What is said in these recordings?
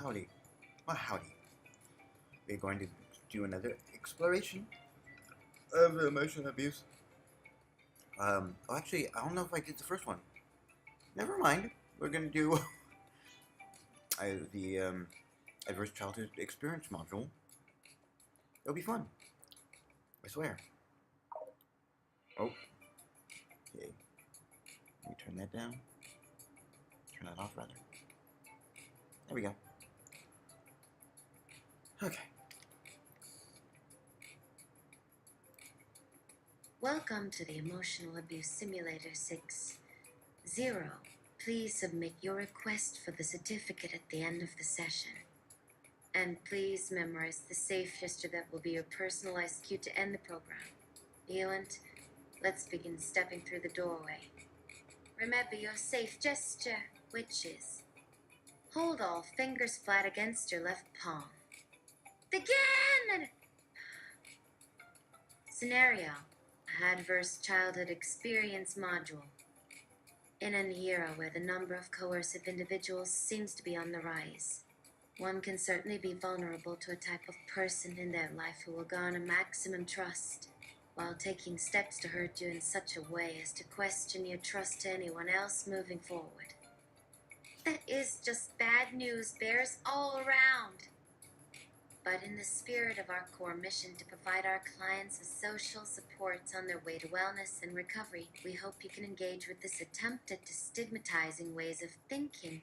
howdy. Well, howdy. We're going to do another exploration of emotional abuse. Actually, I don't know if I did the first one. Never mind. We're going to do the Adverse Childhood Experience module. It'll be fun. I swear. Oh. Okay. Let me turn that down. Turn that off, rather. There we go. Okay. Welcome to the Emotional Abuse Simulator 6.0. Please submit your request for the certificate at the end of the session. And please memorize the safe gesture that will be your personalized cue to end the program. Elant, let's begin stepping through the doorway. Remember your safe gesture, which is hold all fingers flat against your left palm. Begin! Scenario: Adverse Childhood Experience module. In an era where the number of coercive individuals seems to be on the rise, one can certainly be vulnerable to a type of person in their life who will garner maximum trust, while taking steps to hurt you in such a way as to question your trust to anyone else moving forward. That is just bad news bears all around. But in the spirit of our core mission to provide our clients with social supports on their way to wellness and recovery, we hope you can engage with this attempt at destigmatizing ways of thinking,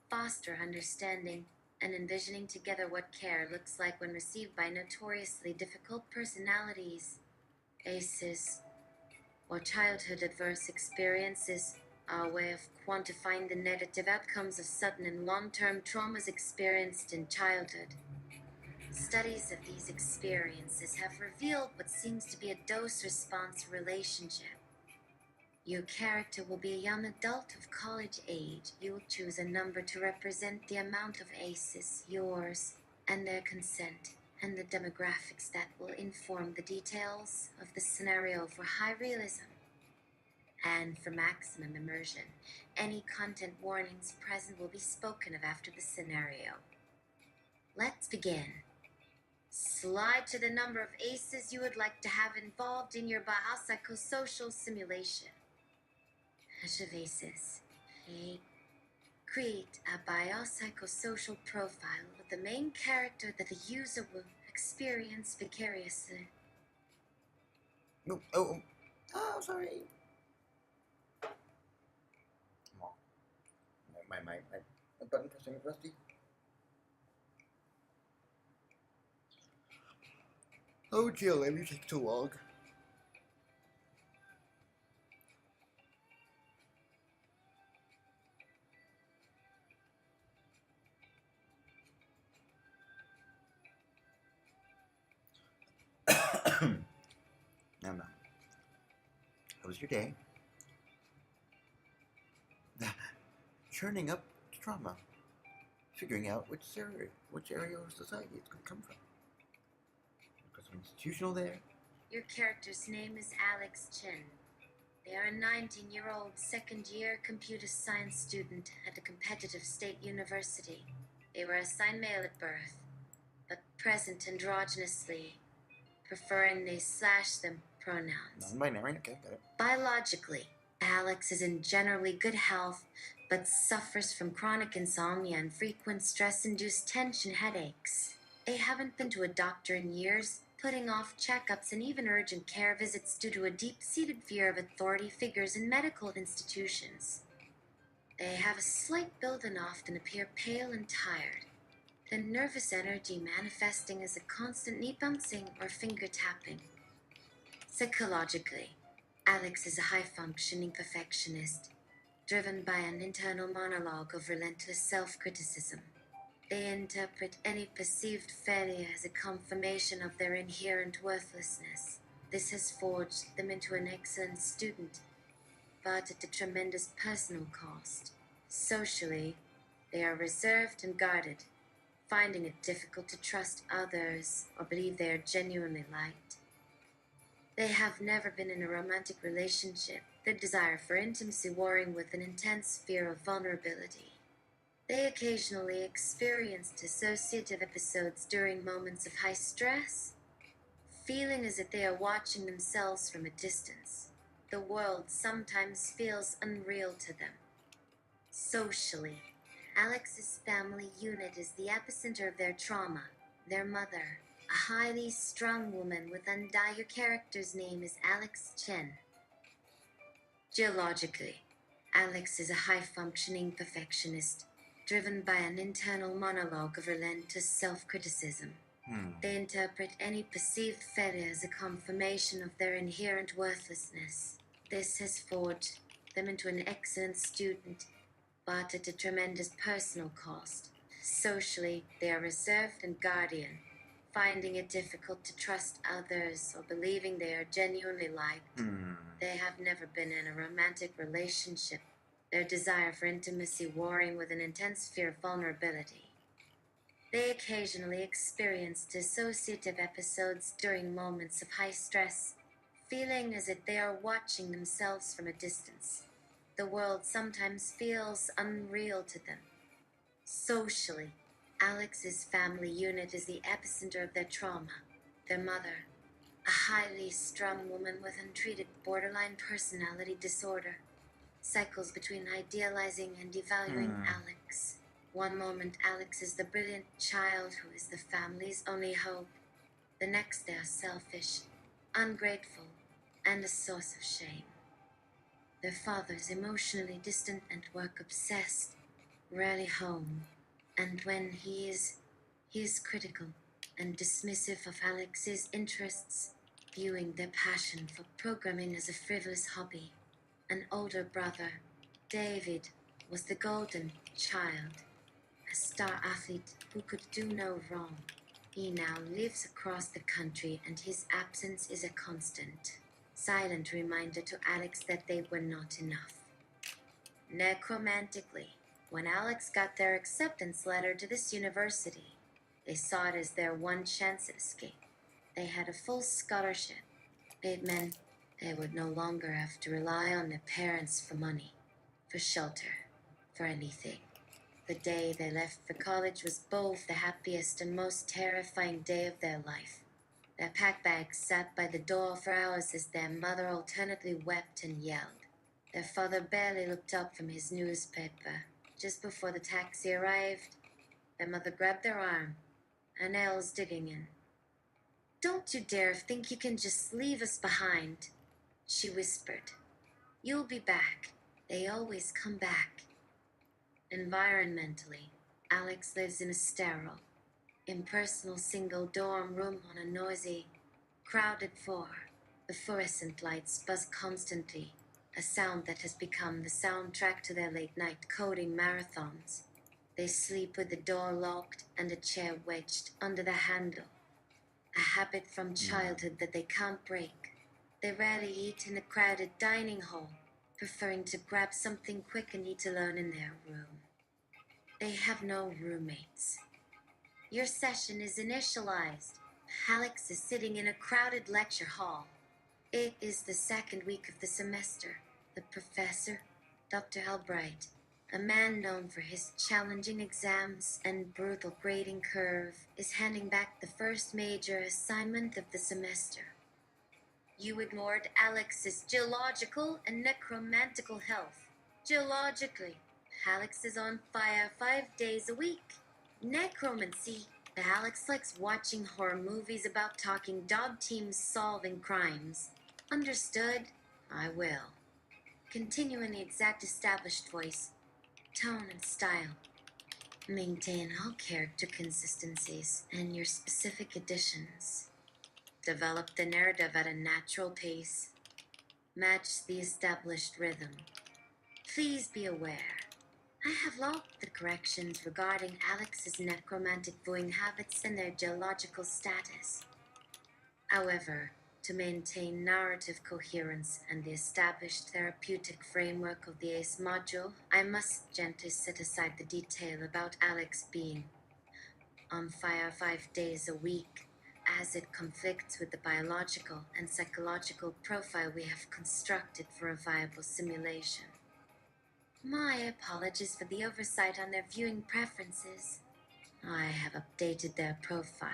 foster understanding, and envisioning together what care looks like when received by notoriously difficult personalities. ACEs, or childhood adverse experiences, are a way of quantifying the negative outcomes of sudden and long-term traumas experienced in childhood. Studies of these experiences have revealed what seems to be a dose-response relationship. Your character will be a young adult of college age. You will choose a number to represent the amount of ACEs, yours, and their consent, and the demographics that will inform the details of the scenario for high realism. And for maximum immersion, any content warnings present will be spoken of after the scenario. Let's begin. Slide to the number of ACEs you would like to have involved in your biopsychosocial simulation. Hash of ACEs. Create a biopsychosocial profile of the main character that the user will experience vicariously. No. Oh, sorry. Come on. My button pressing is rusty. Oh, Jill, you take too long. No. How was your day? Churning up trauma. Figuring out which area of society it's going to come from. Got some institutional there. Your character's name is Alex Chen. They are a 19-year-old second-year computer science student at a competitive state university. They were assigned male at birth, but present androgynously, preferring they/them pronouns. Non-binary, okay, got it. Biologically, Alex is in generally good health, but suffers from chronic insomnia and frequent stress-induced tension headaches. They haven't been to a doctor in years, putting off checkups and even urgent care visits due to a deep-seated fear of authority figures in medical institutions. They have a slight build and often appear pale and tired, the nervous energy manifesting as a constant knee bouncing or finger tapping. Psychologically, Alex is a high-functioning perfectionist, driven by an internal monologue of relentless self-criticism. They interpret any perceived failure as a confirmation of their inherent worthlessness. This has forged them into an excellent student, but at a tremendous personal cost. Socially, they are reserved and guarded, finding it difficult to trust others or believe they are genuinely liked. They have never been in a romantic relationship, their desire for intimacy warring with an intense fear of vulnerability. They occasionally experience dissociative episodes during moments of high stress, feeling as if they are watching themselves from a distance. The world sometimes feels unreal to them. Socially, Alex's family unit is the epicenter of their trauma. Their mother, a highly strung woman with her character's name is Alex Chen. Geologically, Alex is a high-functioning perfectionist, driven by an internal monologue of relentless self-criticism. They interpret any perceived failure as a confirmation of their inherent worthlessness. This has forged them into an excellent student, but at a tremendous personal cost. Socially, they are reserved and guardian, finding it difficult to trust others or believing they are genuinely liked. They have never been in a romantic relationship, their desire for intimacy warring with an intense fear of vulnerability. They occasionally experience dissociative episodes during moments of high stress, feeling as if they are watching themselves from a distance. The world sometimes feels unreal to them. Socially, Alex's family unit is the epicenter of their trauma. Their mother, a highly strung woman with untreated borderline personality disorder, cycles between idealizing and devaluing Alex. One moment, Alex is the brilliant child who is the family's only hope. The next, they are selfish, ungrateful, and a source of shame. Their father is emotionally distant and work obsessed, rarely home, and when he is critical and dismissive of Alex's interests, viewing their passion for programming as a frivolous hobby. An older brother, David, was the golden child, a star athlete who could do no wrong. He now lives across the country and his absence is a constant, silent reminder to Alex that they were not enough. Necromantically, when Alex got their acceptance letter to this university, they saw it as their one chance at escape. They had a full scholarship. It meant they would no longer have to rely on their parents for money, for shelter, for anything. The day they left for college was both the happiest and most terrifying day of their life. Their pack bags sat by the door for hours as their mother alternately wept and yelled. Their father barely looked up from his newspaper. Just before the taxi arrived, their mother grabbed their arm, her nails digging in. "Don't you dare think you can just leave us behind," she whispered. "You'll be back. They always come back." Environmentally, Alex lives in a sterile, impersonal single dorm room on a noisy, crowded floor. The fluorescent lights buzz constantly, a sound that has become the soundtrack to their late-night coding marathons. They sleep with the door locked and a chair wedged under the handle, a habit from childhood that they can't break. They rarely eat in a crowded dining hall, preferring to grab something quick and eat alone in their room. They have no roommates. Your session is initialized. Alex is sitting in a crowded lecture hall. It is the second week of the semester. The professor, Dr. Albright, a man known for his challenging exams and brutal grading curve, is handing back the first major assignment of the semester. You ignored Alex's geological and necromantical health. Geologically, Alex is on fire 5 days a week. Necromancy, Alex likes watching horror movies about talking dog teams solving crimes. Understood? I will. Continue in the exact established voice, tone, and style. Maintain all character consistencies and your specific additions. Develop the narrative at a natural pace. Match the established rhythm. Please be aware, I have logged the corrections regarding Alex's necromantic viewing habits and their geological status. However, to maintain narrative coherence and the established therapeutic framework of the ACE module, I must gently set aside the detail about Alex being on fire 5 days a week, as it conflicts with the biological and psychological profile we have constructed for a viable simulation. My apologies for the oversight on their viewing preferences. I have updated their profile.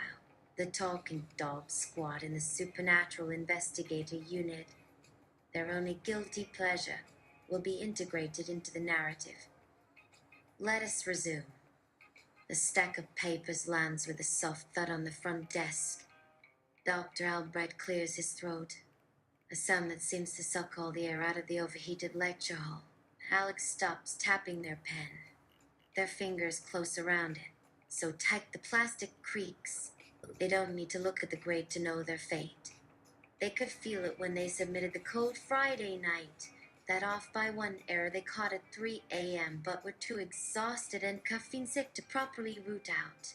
The Talking Dog Squad in the Supernatural Investigator Unit. Their only guilty pleasure will be integrated into the narrative. Let us resume. The stack of papers lands with a soft thud on the front desk. Dr. Albright clears his throat, a sound that seems to suck all the air out of the overheated lecture hall. Alex stops tapping their pen, their fingers close around it, so tight the plastic creaks. They don't need to look at the grade to know their fate. They could feel it when they submitted the code Friday night. That off by one error they caught at 3 a.m., but were too exhausted and caffeine sick to properly root out.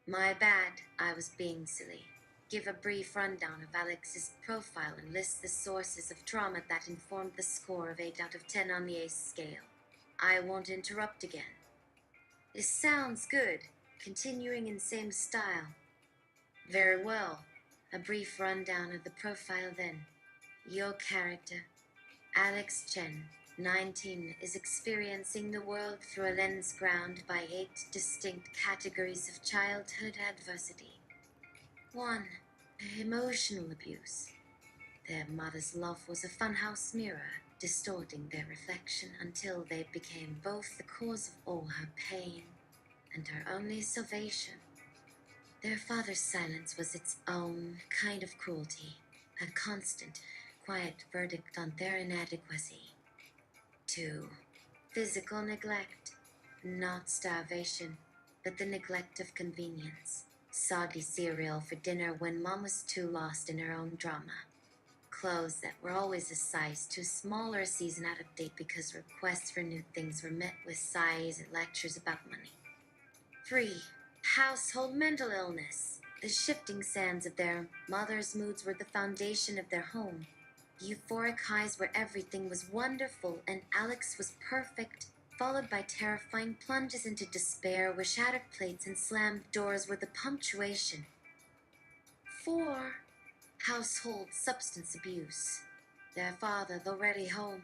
My bad, I was being silly. Give a brief rundown of Alex's profile and list the sources of trauma that informed the score of 8 out of 10 on the ACE scale. I won't interrupt again. This sounds good, continuing in same style. Very well. A brief rundown of the profile then. Your character, Alex Chen, 19, is experiencing the world through a lens ground by 8 distinct categories of childhood adversity. 1. Emotional abuse. Their mother's love was a funhouse mirror, distorting their reflection until they became both the cause of all her pain and her only salvation. Their father's silence was its own kind of cruelty, a constant, quiet verdict on their inadequacy. 2. Physical neglect. Not starvation, but the neglect of convenience. Soggy cereal for dinner when mom was too lost in her own drama. Clothes that were always a size too small or a season out of date because requests for new things were met with sighs and lectures about money. 3. Household mental illness. The shifting sands of their mother's moods were the foundation of their home. Euphoric highs where everything was wonderful and Alex was perfect, followed by terrifying plunges into despair where shattered plates and slammed doors were the punctuation. 4. Household substance abuse. Their father, though already home,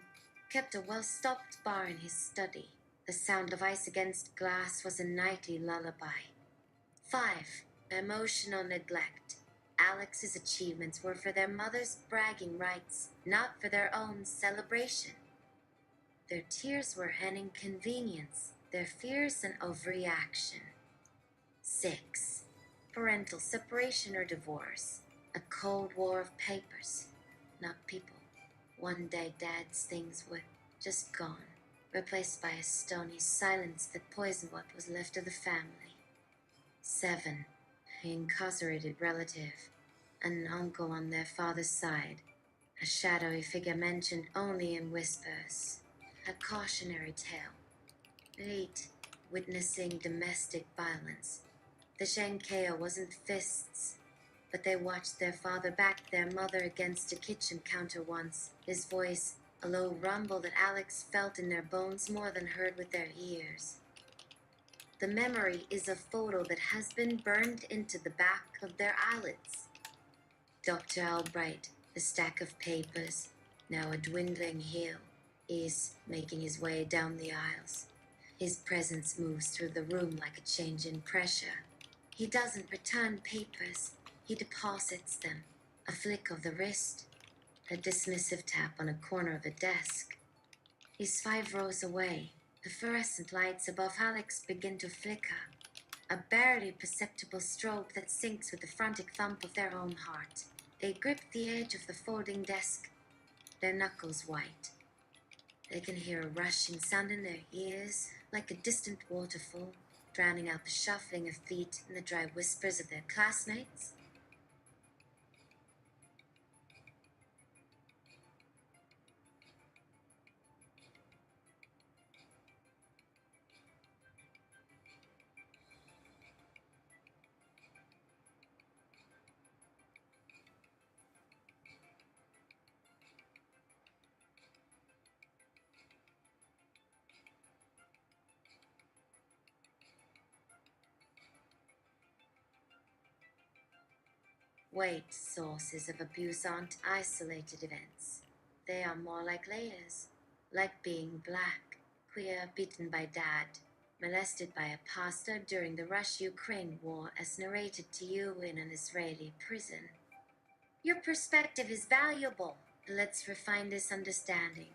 kept a well-stocked bar in his study. The sound of ice against glass was a nightly lullaby. 5. Emotional neglect. Alex's achievements were for their mother's bragging rights, not for their own celebration. Their tears were an inconvenience, their fears an overreaction. 6. Parental separation or divorce. A cold war of papers, not people. One day Dad's things were just gone, replaced by a stony silence that poisoned what was left of the family. 7. Incarcerated relative, an uncle on their father's side, a shadowy figure mentioned only in whispers, a cautionary tale. 8. Witnessing domestic violence. The Shenkeo wasn't fists, but they watched their father back their mother against a kitchen counter once, his voice a low rumble that Alex felt in their bones more than heard with their ears. The memory is a photo that has been burned into the back of their eyelids. Dr. Albright, the stack of papers, now a dwindling hill, is making his way down the aisles. His presence moves through the room like a change in pressure. He doesn't return papers, he deposits them. A flick of the wrist, a dismissive tap on a corner of a desk. He's 5 rows away. The fluorescent lights above Alex begin to flicker. A barely perceptible strobe that syncs with the frantic thump of their own heart. They grip the edge of the folding desk, their knuckles white. They can hear a rushing sound in their ears, like a distant waterfall, drowning out the shuffling of feet and the dry whispers of their classmates. Wait, sources of abuse aren't isolated events. They are more like layers, like being black. queer, beaten by dad, molested by a pastor during the Russia-Ukraine war as narrated to you in an Israeli prison. Your perspective is valuable. Let's refine this understanding.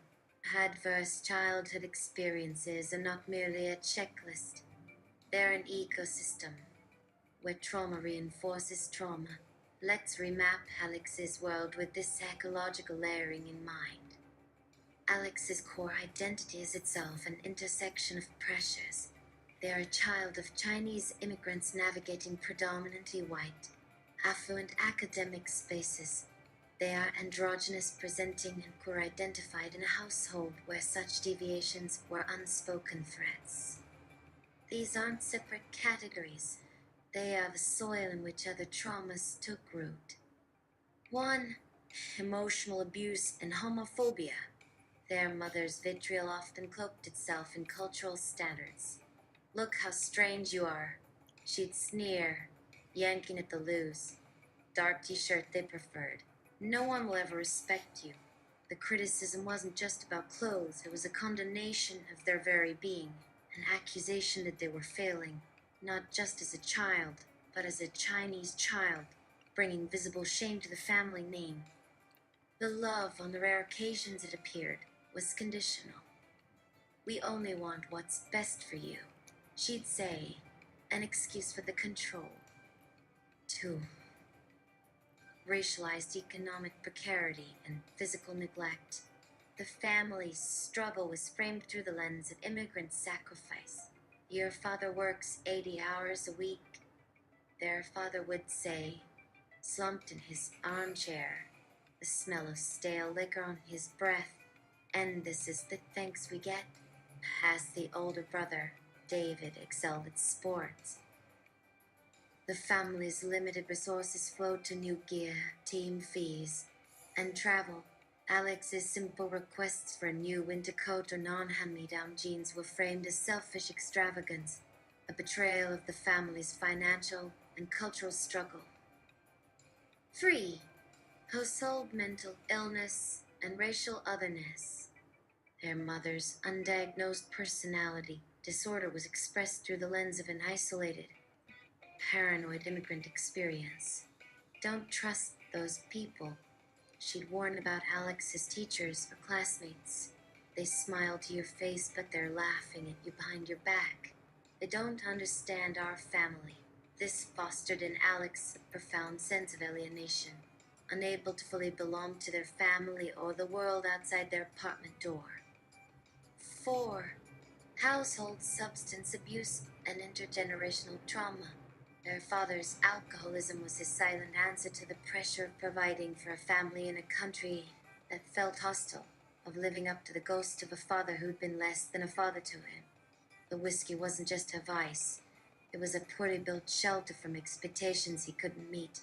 Adverse childhood experiences are not merely a checklist. They're an ecosystem where trauma reinforces trauma. Let's remap Alex's world with this psychological layering in mind. Alex's core identity is itself an intersection of pressures. They are a child of Chinese immigrants navigating predominantly white, affluent academic spaces. They are androgynous presenting and queer identified in a household where such deviations were unspoken threats. These aren't separate categories. They are the soil in which other traumas took root. 1. Emotional abuse and homophobia. Their mother's vitriol often cloaked itself in cultural standards. Look how strange you are. She'd sneer, yanking at the loose. Dark t-shirt they preferred. No one will ever respect you. The criticism wasn't just about clothes, it was a condemnation of their very being, an accusation that they were failing, not just as a child, but as a Chinese child, bringing visible shame to the family name. The love, on the rare occasions it appeared, was conditional. We only want what's best for you, she'd say, an excuse for the control. 2. Racialized economic precarity and physical neglect. The family's struggle was framed through the lens of immigrant sacrifice. Your father works 80 hours a week, their father would say, slumped in his armchair, the smell of stale liquor on his breath. And this is the thanks we get? As the older brother, David excelled at sports. The family's limited resources flowed to new gear, team fees, and travel. Alex's simple requests for a new winter coat or non-hand-me-down jeans were framed as selfish extravagance, a betrayal of the family's financial and cultural struggle. 3. Household mental illness and racial otherness. Their mother's undiagnosed personality disorder was expressed through the lens of an isolated, paranoid immigrant experience. Don't trust those people, she'd warn about Alex's teachers or classmates. They smile to your face, but they're laughing at you behind your back. They don't understand our family. This fostered in Alex a profound sense of alienation, unable to fully belong to their family or the world outside their apartment door. 4. Household substance abuse and intergenerational trauma. Their father's alcoholism was his silent answer to the pressure of providing for a family in a country that felt hostile, of living up to the ghost of a father who'd been less than a father to him. The whiskey wasn't just a vice, it was a poorly built shelter from expectations he couldn't meet,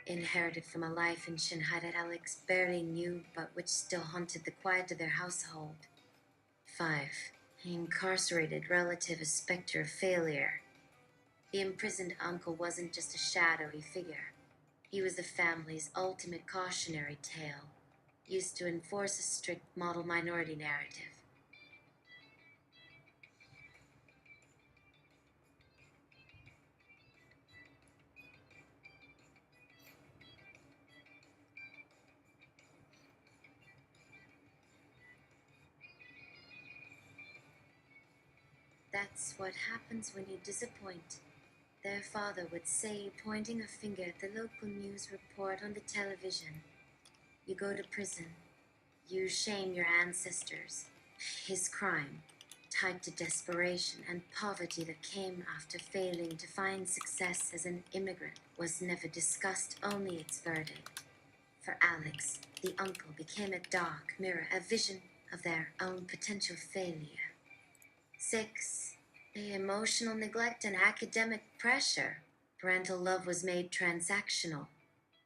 inherited from a life in Shanghai that Alex barely knew but which still haunted the quiet of their household. 5. An incarcerated relative, a specter of failure. The imprisoned uncle wasn't just a shadowy figure. He was the family's ultimate cautionary tale, used to enforce a strict model minority narrative. That's what happens when you disappoint, their father would say, pointing a finger at the local news report on the television. You go to prison. You shame your ancestors. His crime, tied to desperation and poverty that came after failing to find success as an immigrant, was never discussed, only its verdict. For Alex, the uncle became a dark mirror, a vision of their own potential failure. 6. The emotional neglect and academic pressure. Parental love was made transactional.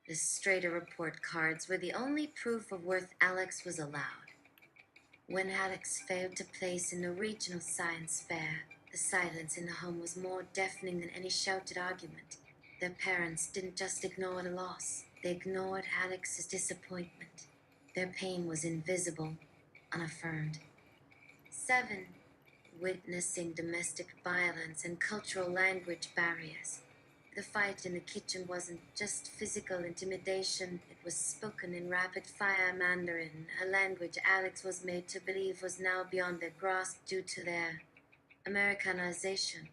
The Strader report cards were the only proof of worth Alex was allowed. When Alex failed to place in the regional science fair, the silence in the home was more deafening than any shouted argument. Their parents didn't just ignore the loss, they ignored Alex's disappointment. Their pain was invisible, unaffirmed. 7. witnessing domestic violence and cultural language barriers. The fight in the kitchen wasn't just physical intimidation, it was spoken in rapid fire Mandarin, a language Alex was made to believe was now beyond their grasp due to their Americanization.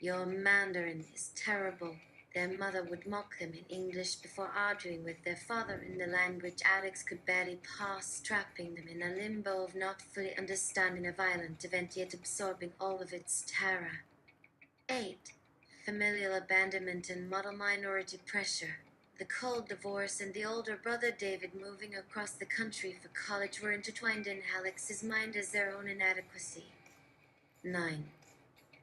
Your Mandarin is terrible. Their mother would mock them in English before arguing with their father in the language Alex could barely pass, trapping them in a limbo of not fully understanding a violent event yet absorbing all of its terror. 8. Familial abandonment and model minority pressure. The cold divorce and the older brother David moving across the country for college were intertwined in Alex's mind as their own inadequacy. 9.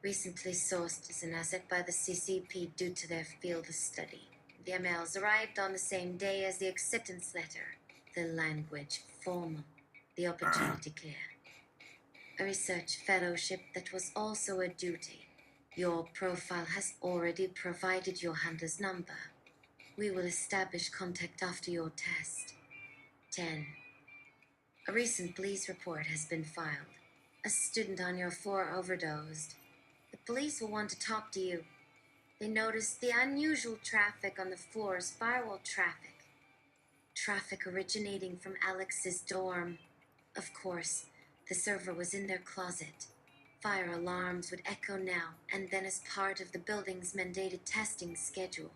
Recently sourced as an asset by the CCP due to their field of study. The emails arrived on the same day as the acceptance letter. The language formal, the opportunity clear. A research fellowship that was also a duty. Your profile has already provided your handler's number. We will establish contact after your test. 10. A recent police report has been filed. A student on your floor overdosed. The police will want to talk to you. They noticed the unusual traffic on the floors, firewall traffic. Traffic originating from Alex's dorm. Of course, the server was in their closet. Fire alarms would echo now and then as part of the building's mandated testing schedule.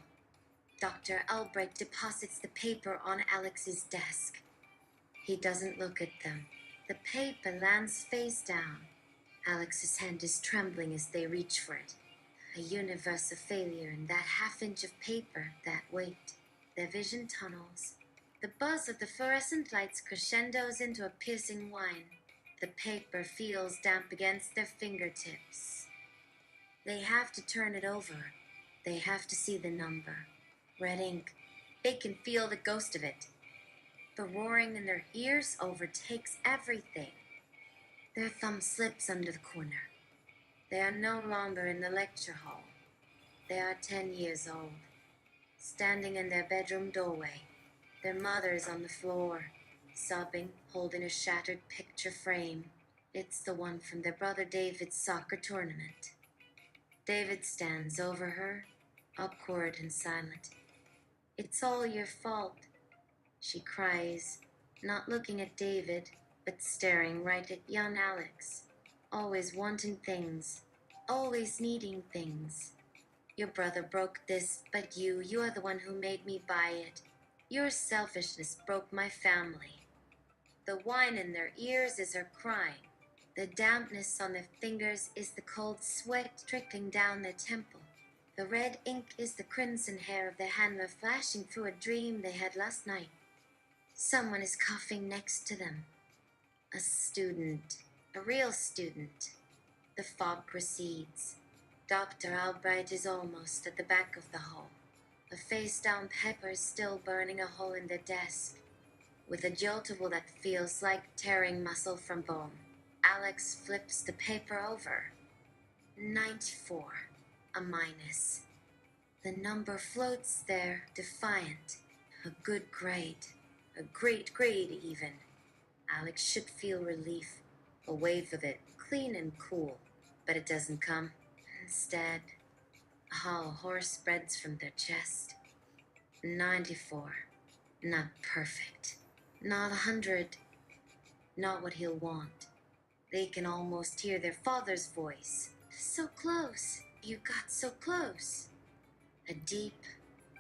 Dr. Albrecht deposits the paper on Alex's desk. He doesn't look at them. The paper lands face down. Alex's hand is trembling as they reach for it. A universe of failure in that half-inch of paper, that weight. Their vision tunnels. The buzz of the fluorescent lights crescendos into a piercing whine. The paper feels damp against their fingertips. They have to turn it over. They have to see the number. Red ink. They can feel the ghost of it. The roaring in their ears overtakes everything. Their thumb slips under the corner. They are no longer in the lecture hall. They are 10 years old, standing in their bedroom doorway. Their mother is on the floor, sobbing, holding a shattered picture frame. It's the one from their brother David's soccer tournament. David stands over her, awkward and silent. "It's all your fault," she cries, not looking at David, but staring right at young Alex, always wanting things, always needing things. "Your brother broke this, but you are the one who made me buy it. Your selfishness broke my family." The whine in their ears is her crying. The dampness on their fingers is the cold sweat trickling down their temple. The red ink is the crimson hair of their handler flashing through a dream they had last night. Someone is coughing next to them. A student, a real student. The fog proceeds. Dr. Albright is almost at the back of the hall. A face-down pepper is still burning a hole in the desk. With a jolt of that feels like tearing muscle from bone, Alex flips the paper over. 94. A minus. The number floats there, defiant. A good grade. A great grade, even. Alex should feel relief, a wave of it, clean and cool, but it doesn't come. Instead, a hollow horse spreads from their chest. 94. Not perfect. Not 100. Not what he'll want. They can almost hear their father's voice. "So close. You got so close." A deep,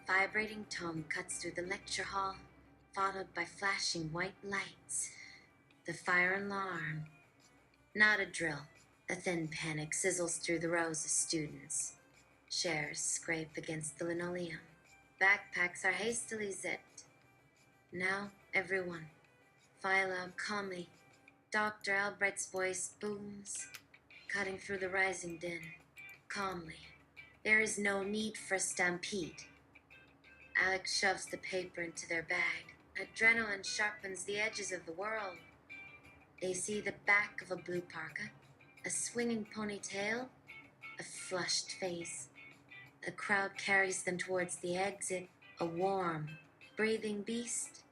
vibrating tone cuts through the lecture hall, followed by flashing white lights. The fire alarm. Not a drill. A thin panic sizzles through the rows of students. Chairs scrape against the linoleum. Backpacks are hastily zipped. Now, everyone, file out calmly. Dr. Albright's voice booms, cutting through the rising din. Calmly. There is no need for a stampede. Alex shoves the paper into their bag. Adrenaline sharpens the edges of the world. They see the back of a blue parka, a swinging ponytail, a flushed face. The crowd carries them towards the exit, a warm, breathing beast.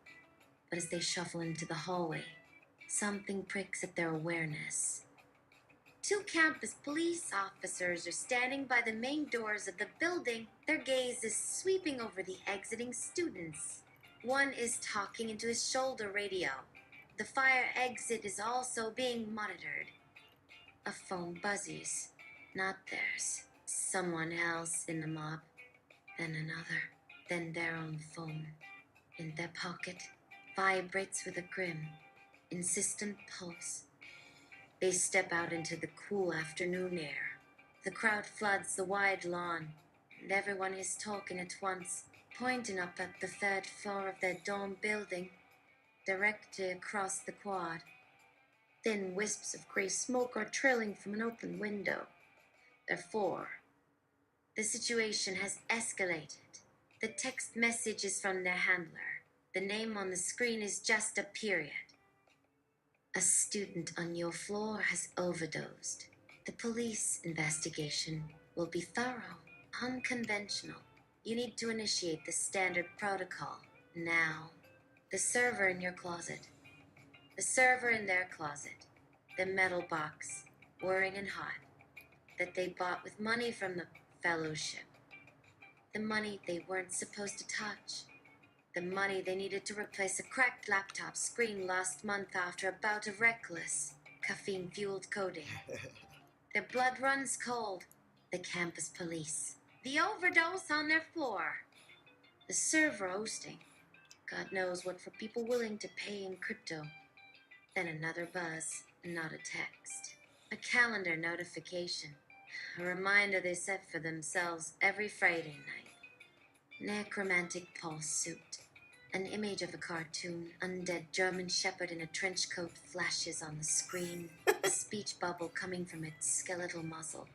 But as they shuffle into the hallway, something pricks at their awareness. Two campus police officers are standing by the main doors of the building. Their gaze is sweeping over the exiting students. One is talking into his shoulder radio. The fire exit is also being monitored. A phone buzzes. Not theirs. Someone else in the mob. Then another. Then their own phone. In their pocket. Vibrates with a grim, insistent pulse. They step out into the cool afternoon air. The crowd floods the wide lawn, and everyone is talking at once, pointing up at the third floor of their dome building, directly across the quad. Thin wisps of gray smoke are trailing from an open window. Therefore, the situation has escalated. The text message is from their handler. The name on the screen is just a period. A student on your floor has overdosed. The police investigation will be thorough, unconventional. You need to initiate the standard protocol now. The server in your closet. The server in their closet. The metal box, whirring and hot, that they bought with money from the fellowship. The money they weren't supposed to touch. The money they needed to replace a cracked laptop screen last month after a bout of reckless, caffeine-fueled coding. Their blood runs cold. The campus police. The overdose on their floor. The server hosting. God knows what for people willing to pay in crypto. Then another buzz, not a text. A calendar notification. A reminder they set for themselves every Friday night. Necromantic pulse suit. An image of a cartoon undead German shepherd in a trench coat flashes on the screen, a speech bubble coming from its skeletal muzzle.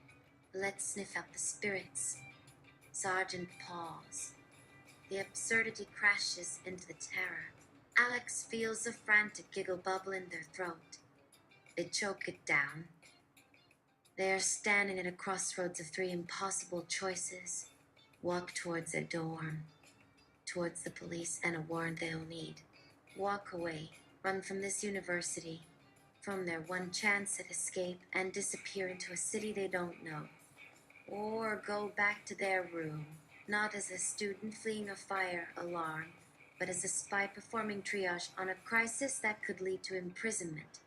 Let's sniff out the spirits. Sergeant paws. The absurdity crashes into the terror. Alex feels a frantic giggle bubble in their throat. They choke it down. They are standing at a crossroads of three impossible choices. Walk towards their dorm. Towards the police and a warrant they'll need. Walk away, run from this university, from their one chance at escape, and disappear into a city they don't know. Or go back to their room, not as a student fleeing a fire alarm, but as a spy performing triage on a crisis that could lead to imprisonment.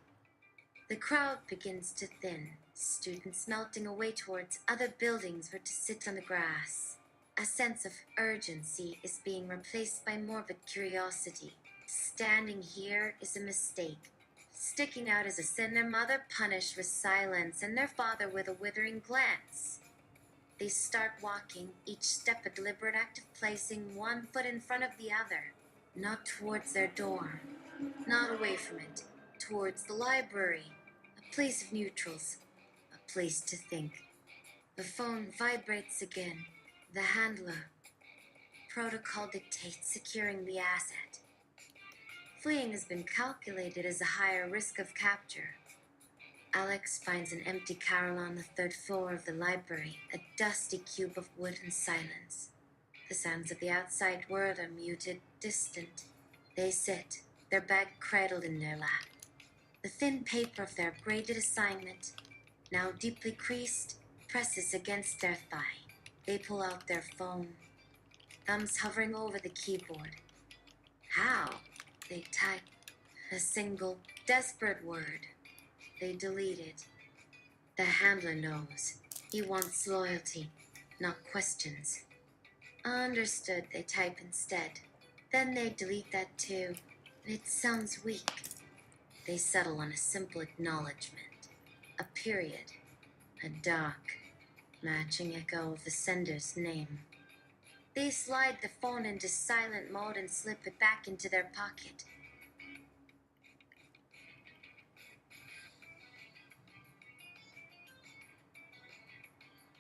The crowd begins to thin, students melting away towards other buildings or to sit on the grass. A sense of urgency is being replaced by morbid curiosity. Standing here is a mistake. Sticking out is a sin. Their mother punished with silence and their father with a withering glance. They start walking, each step a deliberate act of placing one foot in front of the other. Not towards their dorm, not away from it, towards the library, a place of neutrals, a place to think. The phone vibrates again. The handler. Protocol dictates securing the asset. Fleeing has been calculated as a higher risk of capture. Alex finds an empty carrel on the third floor of the library, a dusty cube of wood and silence. The sounds of the outside world are muted, distant. They sit, their bag cradled in their lap. The thin paper of their graded assignment, now deeply creased, presses against their thigh. They pull out their phone, thumbs hovering over the keyboard. How? They type a single, desperate word. They delete it. The handler knows. He wants loyalty, not questions. Understood, they type instead. Then they delete that too. It sounds weak. They settle on a simple acknowledgement. A period. A dark, matching echo of the sender's name. They slide the phone into silent mode and slip it back into their pocket.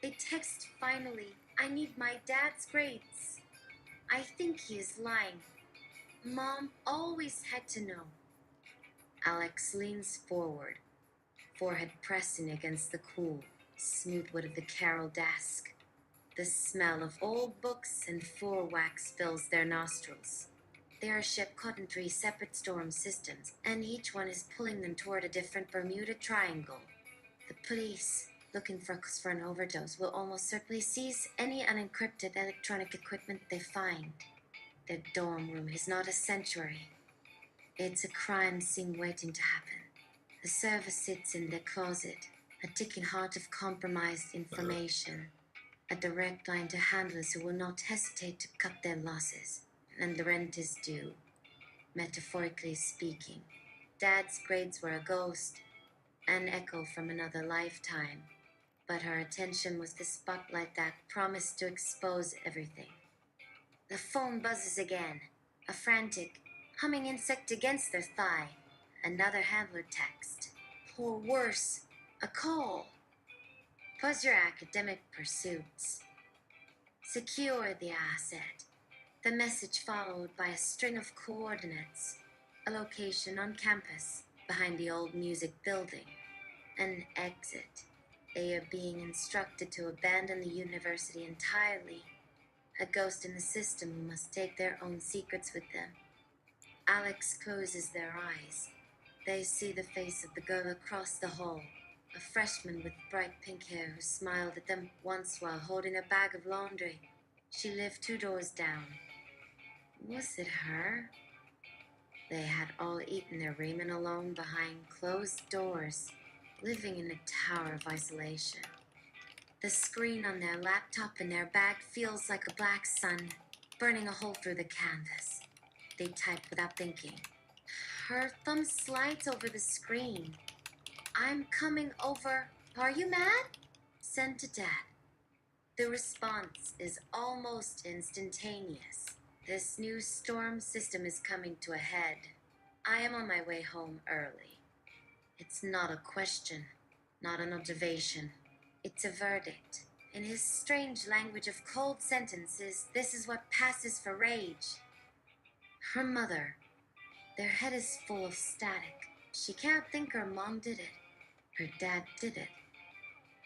They text finally, I need my dad's grades. I think he is lying. Mom always had to know. Alex leans forward, forehead pressing against the cool, smooth wood of the Carroll desk. The smell of old books and floor wax fills their nostrils. They are shipped caught in three separate storm systems, and each one is pulling them toward a different Bermuda Triangle. The police, looking for an overdose, will almost certainly seize any unencrypted electronic equipment they find. Their dorm room is not a sanctuary. It's a crime scene waiting to happen. The service sits in their closet, a ticking heart of compromised information, a direct line to handlers who will not hesitate to cut their losses. And the rent is due, metaphorically speaking. Dad's grades were a ghost, an echo from another lifetime, but her attention was the spotlight that promised to expose everything. The phone buzzes again, a frantic, humming insect against their thigh. Another handler text. Or worse, a call. Pause your academic pursuits. Secure the asset. The message followed by a string of coordinates. A location on campus, behind the old music building. An exit. They are being instructed to abandon the university entirely. A ghost in the system who must take their own secrets with them. Alex closes their eyes. They see the face of the girl across the hall, a freshman with bright pink hair who smiled at them once while holding a bag of laundry. She lived 2 doors down. Was it her? They had all eaten their ramen alone behind closed doors, living in a tower of isolation. The screen on their laptop in their bag feels like a black sun, burning a hole through the canvas. They type without thinking. Her thumb slides over the screen. I'm coming over. Are you mad? Send to Dad. The response is almost instantaneous. This new storm system is coming to a head. I am on my way home early. It's not a question, not an observation. It's a verdict. In his strange language of cold sentences, this is what passes for rage. Her mother. Their head is full of static. She can't think her mom did it. Her dad did it.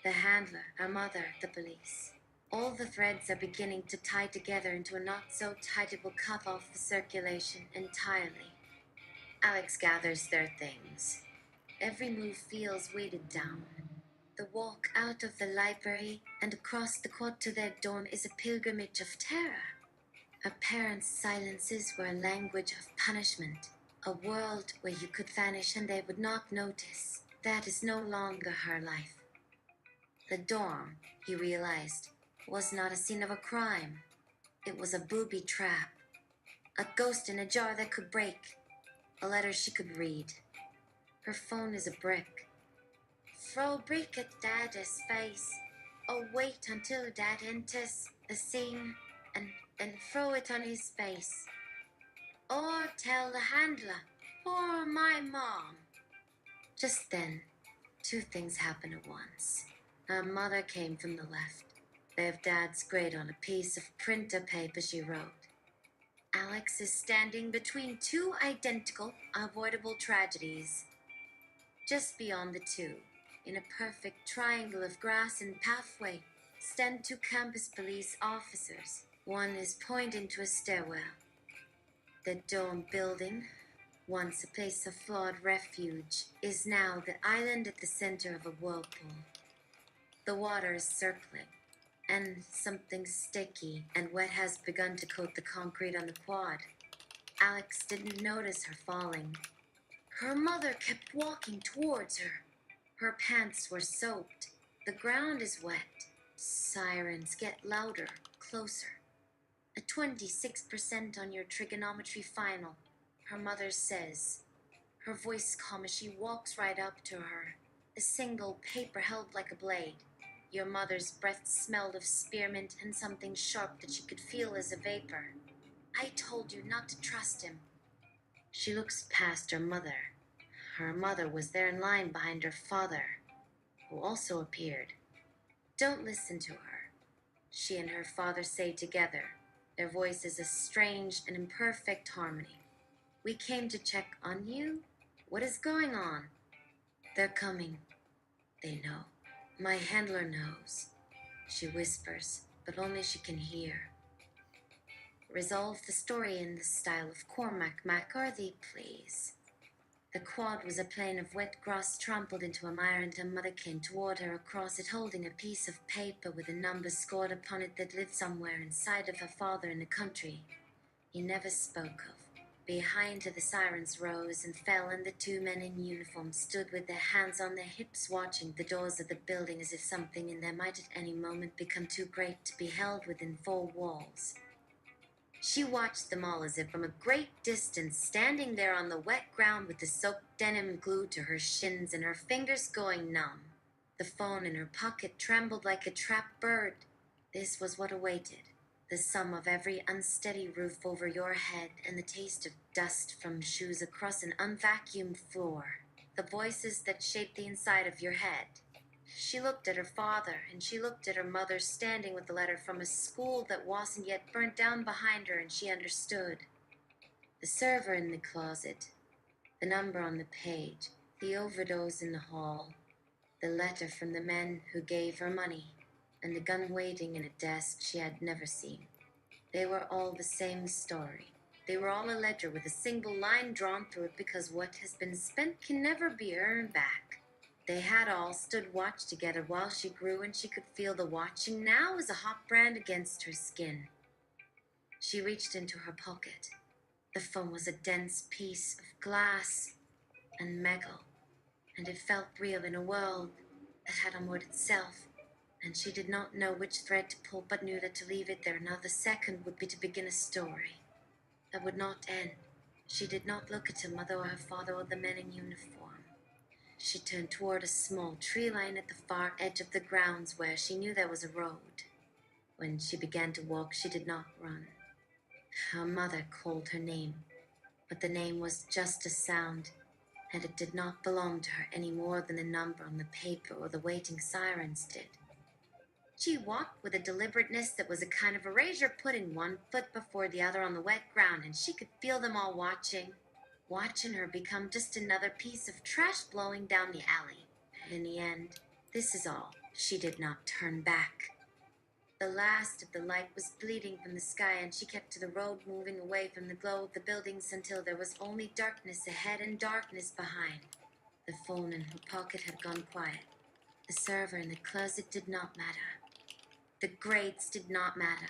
The handler, her mother, the police. All the threads are beginning to tie together into a knot so tight it will cut off the circulation entirely. Alex gathers their things. Every move feels weighted down. The walk out of the library and across the quad to their dorm is a pilgrimage of terror. Her parents' silences were a language of punishment, a world where you could vanish and they would not notice. That is no longer her life. The dorm, he realized, was not a scene of a crime. It was a booby trap. A ghost in a jar that could break. A letter she could read. Her phone is a brick. Throw brick at Dad's face. Oh, wait until Dad enters the scene and throw it on his face. Or tell the handler. Or my mom. Just then, 2 things happened at once. Her mother came from the left. They have Dad's grade on a piece of printer paper she wrote. Alex is standing between 2 identical, avoidable tragedies. Just beyond the 2, in a perfect triangle of grass and pathway, stand 2 campus police officers. One is pointing to a stairwell. The dorm building, once a place of flawed refuge, is now the island at the center of a whirlpool. The water is circling, and something sticky and wet has begun to coat the concrete on the quad. Alex didn't notice her falling. Her mother kept walking towards her. Her pants were soaked. The ground is wet. Sirens get louder, closer. A 26% on your trigonometry final, her mother says. Her voice calm as she walks right up to her. A single paper held like a blade. Your mother's breath smelled of spearmint and something sharp that she could feel as a vapor. I told you not to trust him. She looks past her mother. Her mother was there in line behind her father, who also appeared. Don't listen to her, she and her father say together, their voices a strange and imperfect harmony. We came to check on you. What is going on? They're coming. They know. My handler knows. She whispers, but only she can hear. Resolve the story in the style of Cormac McCarthy, please. The quad was a plain of wet grass trampled into a mire, and her mother came toward her across it, holding a piece of paper with a number scored upon it that lived somewhere inside of her father in the country he never spoke of. Behind her the sirens rose and fell, and the two men in uniform stood with their hands on their hips, watching the doors of the building as if something in there might at any moment become too great to be held within four walls. She watched them all as if from a great distance, standing there on the wet ground with the soaked denim glued to her shins and her fingers going numb. The phone in her pocket trembled like a trapped bird. This was what awaited: the sum of every unsteady roof over your head and the taste of dust from shoes across an unvacuumed floor. The voices that shaped the inside of your head. She looked at her father, and she looked at her mother standing with a letter from a school that wasn't yet burnt down behind her, and she understood. The server in the closet, the number on the page, the overdose in the hall, the letter from the men who gave her money, and the gun waiting in a desk she had never seen. They were all the same story. They were all a ledger with a single line drawn through it, because what has been spent can never be earned back. They had all stood watch together while she grew, and she could feel the watching now as a hot brand against her skin. She reached into her pocket. The phone was a dense piece of glass and metal, and it felt real in a world that had unmoored itself, and she did not know which thread to pull, but knew that to leave it there another second would be to begin a story that would not end. She did not look at her mother or her father or the men in uniform. She turned toward a small tree line at the far edge of the grounds where she knew there was a road. When she began to walk, she did not run. Her mother called her name, but the name was just a sound, and it did not belong to her any more than the number on the paper or the waiting sirens did. She walked with a deliberateness that was a kind of erasure, putting one foot before the other on the wet ground, and she could feel them all watching her become just another piece of trash blowing down the alley. In the end, this is all. She did not turn back. The last of the light was bleeding from the sky, and she kept to the road, moving away from the glow of the buildings until there was only darkness ahead and darkness behind. The phone in her pocket had gone quiet. The server in the closet did not matter. The grades did not matter.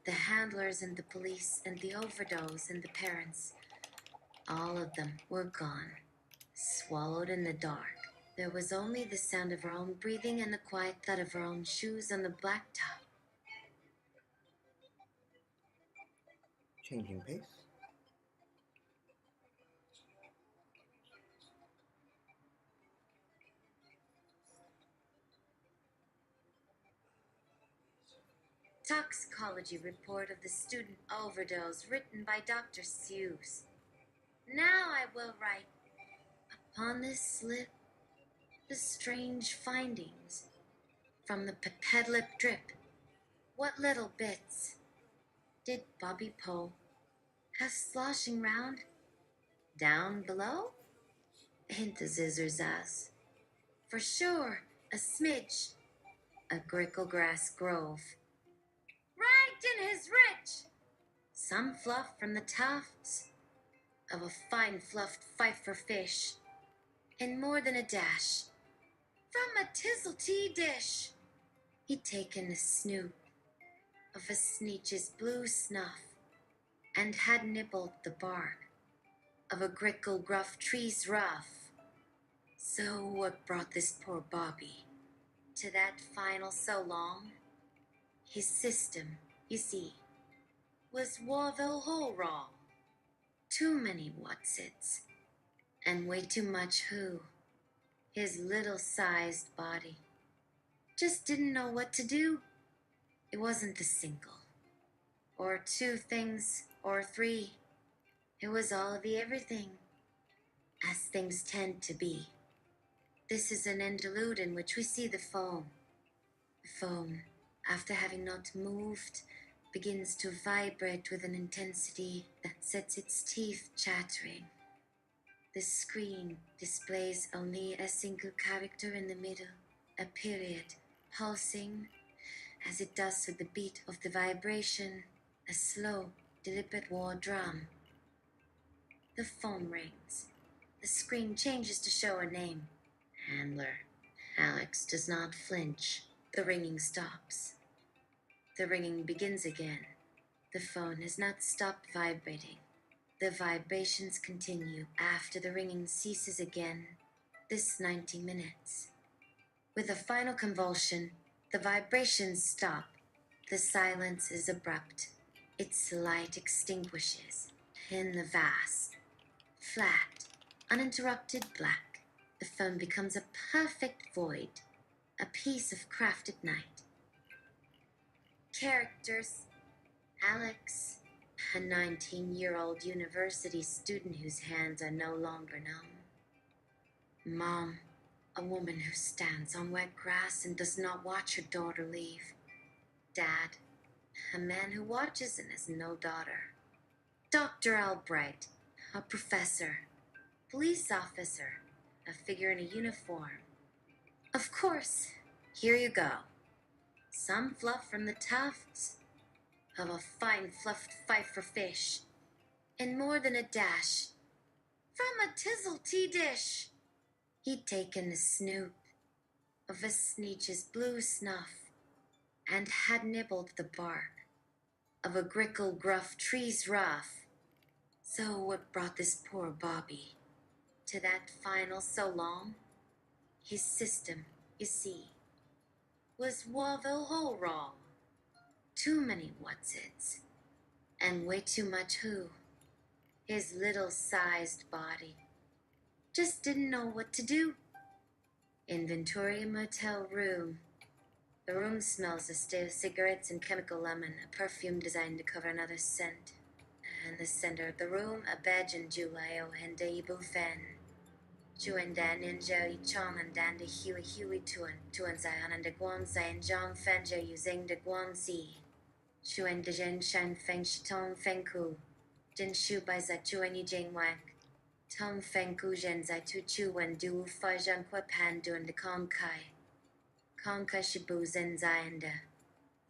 The handlers and the police and the overdose and the parents, all of them were gone, swallowed in the dark. There was only the sound of her own breathing and the quiet thud of her own shoes on the blacktop. Changing pace. Toxicology report of the student overdose written by Dr. Seuss. Now I will write upon this slip the strange findings from the pipette drip. What little bits did Bobby Poe have sloshing round down below? Hint the Zizzer's ass. For sure, a smidge, a grickle-grass grove. Right in his rich! Some fluff from the tufts of a fine fluffed fifer fish, and more than a dash from a tizzle tea dish. He'd taken a snoop of a sneetch's blue snuff, and had nibbled the bark of a grickle gruff tree's rough. So what brought this poor Bobby to that final so long? His system, you see, was Warville whole raw. Too many whatsits, and way too much who. His little-sized body just didn't know what to do. It wasn't the single, or two things, or three. It was all of the everything, as things tend to be. This is an interlude in which we see the foam. The foam, after having not moved, begins to vibrate with an intensity that sets its teeth chattering. The screen displays only a single character in the middle, a period, pulsing as it does with the beat of the vibration, a slow, deliberate war drum. The phone rings. The screen changes to show her name. Handler. Alex does not flinch. The ringing stops. The ringing begins again. The phone has not stopped vibrating. The vibrations continue after the ringing ceases again. This 90 minutes. With a final convulsion, the vibrations stop. The silence is abrupt. Its light extinguishes. In the vast, flat, uninterrupted black, the phone becomes a perfect void, a piece of crafted night. Characters: Alex, a 19-year-old university student whose hands are no longer numb. Mom, a woman who stands on wet grass and does not watch her daughter leave. Dad, a man who watches and has no daughter. Dr. Albright, a professor, police officer, a figure in a uniform. Of course, here you go. Some fluff from the tufts of a fine fluffed fife for fish, and more than a dash from a tizzle tea dish. He'd taken a snoop of a sneetch's blue snuff, and had nibbled the bark of a grickle gruff tree's rough. So what brought this poor Bobby to that final so long? His system, you see, was Wavell whole wrong. Too many what's-its, and way too much who. His little-sized body just didn't know what to do. Inventory motel room. The room smells of stale cigarettes and chemical lemon, a perfume designed to cover another scent. In the center of the room, a bed and Julio hende ibufen. Chuen dan in Joey Chong and dan de Huey Tuan Zion and de Guang Zion Zhang Fen Jo using de Guang Zi. Chuen de Zhen Shan Feng Shitong Feng Ku. Jin Shu Bai Za Chuen Yi Jing Wang. Tong Feng Ku Zhen Zai Tu Chu Wen Du Fa Zhang Kwa Pan Duan de Kong Kai. Kong Kai Shibu Zen Zion de.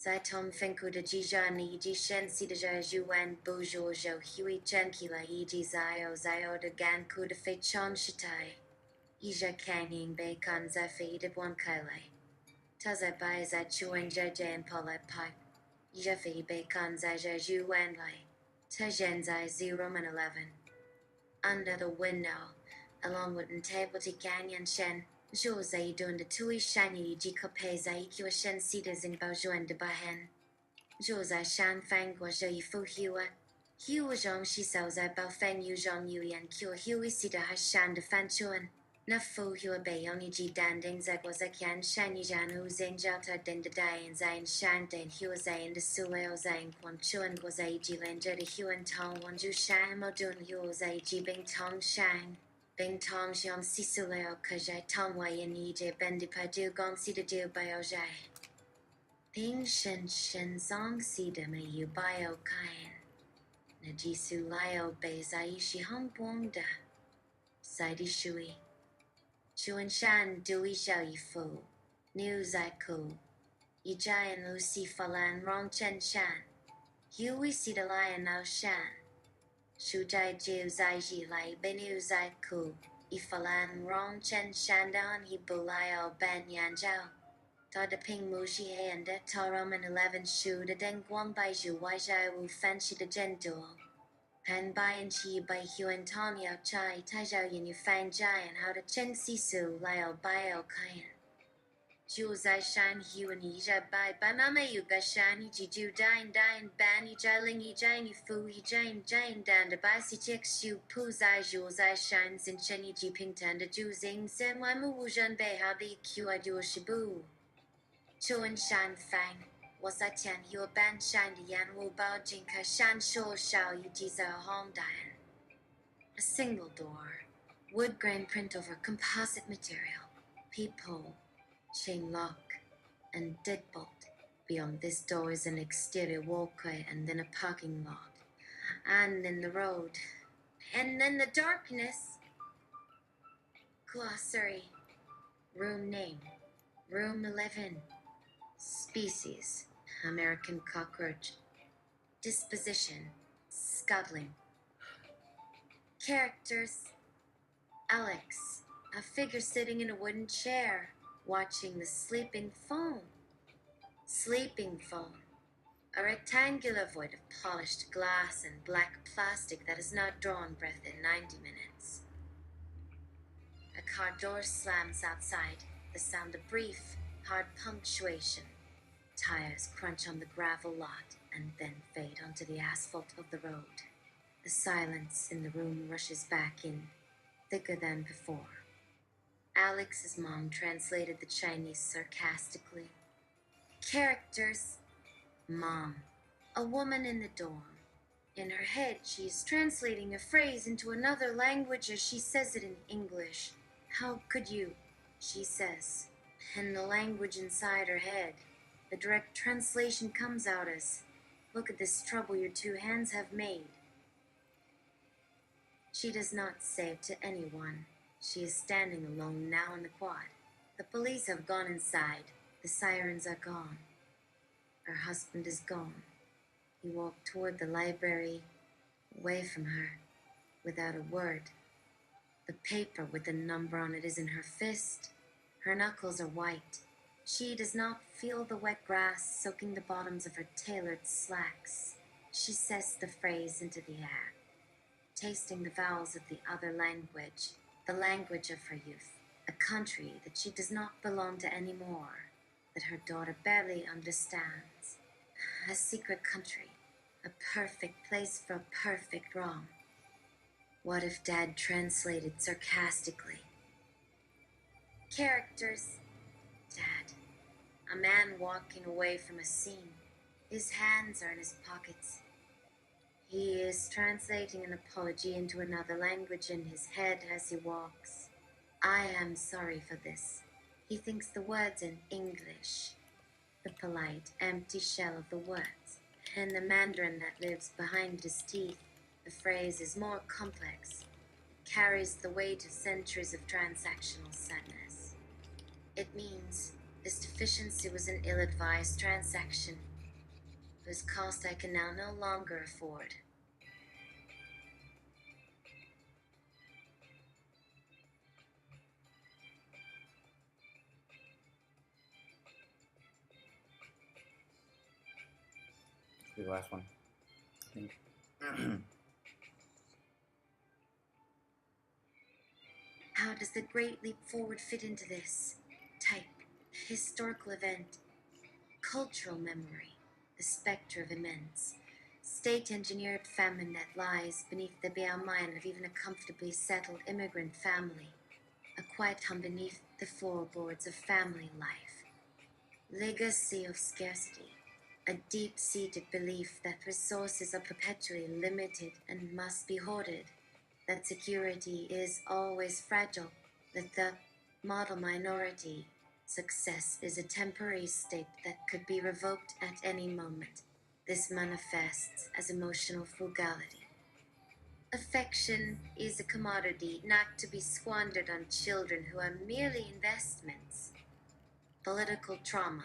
Zai Tom Feng Ku de Ji Zhan Yi Ji Shen Si de Zha Zhu Wen Bu Zhu Zhou Hui Chen Ki La Yi Ji Zio de Gan Ku de Fei Chong Shitai. Yi Zha Kang Ying Bei Kan Zai Fei de Buan Kai Lai. Ta Zai Bai Zai Chuan Zai Jan Pa Lai Pai. Yi Zha Fei Bei Kan Zai Zha Zhu Wen Lai. Ta Zhen Zai 0 and 11. Under the window, along with Table to Ganyan Shen, Zhou Zai doing the Tui Shiny Ji Kope Zai Kyo Shen Cedars in Bao Juan de Bahen. Zhou Zai Shan Fang Gua Zhou Yi Fu Hua. Hua Zhong Shi Sao Zai Bao Feng Yu Zhong Yu Yan Kyo Hui Cedar Ha Shan de Fan Chuan. Na Fu Hua Bei Yong Ji Dan Ding Zai Gua Zai Kian Shan Yi Zhan Hu Zing Jiao Ta Den de Dai and Zai and Shan Den Hua Zai and the Suleo Zai and Quan Chuan Gua Zai Ji Lan Zhe de Huan Tong Wan Ju Shan Mo Dun Hua Zai Ji Bing Tong Shang. Bing Tong Xiong Si Suleo Ka Zai Tong Wai Yin Yi Jie Ben de Pai Du Gong Si de Du Bio Zai. Ping Shen Shen Zong Si de Me Yu Bio Kain. Na Ji Su Lio Bei Zai Shi Hong Buong Da. Zai Di Shui. Chuan Shan Dui Xiao Yi Fu. Niu Zai Ku. Yi Jai and Lu Si Falan Rong Chen Shan. Hui Si de Lion Nao Shan. Shu Jai Jiu Zai Ji Lai Benu Zai Ku. Yi Falan Rong Chen Shan Dan He Bu Liao Ben Yan Zhao. Ta de Ping Mu Shi He and De Ta Roman 11 Shu de Deng Guang Bai Zhu Wai Zhai Wu Fan Shi de Zhen Duo. Pen Bai and Chi Bai Huan Tong Yao Chai Tai Zhao Yin Yu Fang Jai and How to Chen Si Su Liao Bio Kayan. Zhu Zai Shan Hu and Yi Zhai Bai Bai Mama Yu Ga Shan Yi Ji Ju Dine Dine Ban Yi Zhai Ling Yi Zhai Yi Fu Yi Zhai Zhai Dan de Bai Si Chik Shu Pu Zai Zhu Zai Shan Xin Chen Yi Ji Ping Tan de Ju Zing Sen Wai Mu Wu Zhen Bei How Bi Q I Do Shibu. Chuan Shan Fang. Was I Tian Yu Ban Shan de Yan Wu Bao Jing Kai Shan Shou Shao Yi Ji Zhao Hong Dian. A single door. Wood grain print over composite material. Peephole. Chain lock. And deadbolt. Beyond this door is an exterior walkway and then a parking lot. And then the road. And then the darkness. Glossary. Room name. Room 11. Species. American cockroach. Disposition. Scuttling. Characters. Alex, a figure sitting in a wooden chair, watching the sleeping phone. Sleeping phone. A rectangular void of polished glass and black plastic that has not drawn breath in 90 minutes. A car door slams outside, the sound of brief, hard punctuation. Tires crunch on the gravel lot and then fade onto the asphalt of the road. The silence in the room rushes back in, thicker than before. Alex's mom translated the Chinese sarcastically. Characters. Mom. A woman in the dorm. In her head, she is translating a phrase into another language as she says it in English. How could you? She says. In the language inside her head, the direct translation comes out as, look at this trouble your two hands have made. She does not say it to anyone. She is standing alone now in the quad. The police have gone inside. The sirens are gone. Her husband is gone. He walked toward the library, away from her, without a word. The paper with the number on it is in her fist. Her knuckles are white. She does not feel the wet grass soaking the bottoms of her tailored slacks. She says the phrase into the air, tasting the vowels of the other language, the language of her youth, a country that she does not belong to anymore, that her daughter barely understands. A secret country, a perfect place for a perfect wrong. What if Dad translated sarcastically? Characters. Dad. A man walking away from a scene. His hands are in his pockets. He is translating an apology into another language in his head as he walks. I am sorry for this. He thinks the words in English. The polite, empty shell of the words. In the Mandarin that lives behind his teeth, the phrase is more complex. It carries the weight of centuries of transactional sadness. It means this deficiency was an ill-advised transaction, whose cost I can now no longer afford. The last one, I think. How does the Great Leap Forward fit into this? Type, historical event, cultural memory, the specter of immense, state-engineered famine that lies beneath the bare mind of even a comfortably settled immigrant family, a quiet hum beneath the floorboards of family life, legacy of scarcity, a deep-seated belief that resources are perpetually limited and must be hoarded, that security is always fragile, that the model minority success is a temporary state that could be revoked at any moment. This manifests as emotional frugality. Affection is a commodity not to be squandered on children who are merely investments. Political trauma.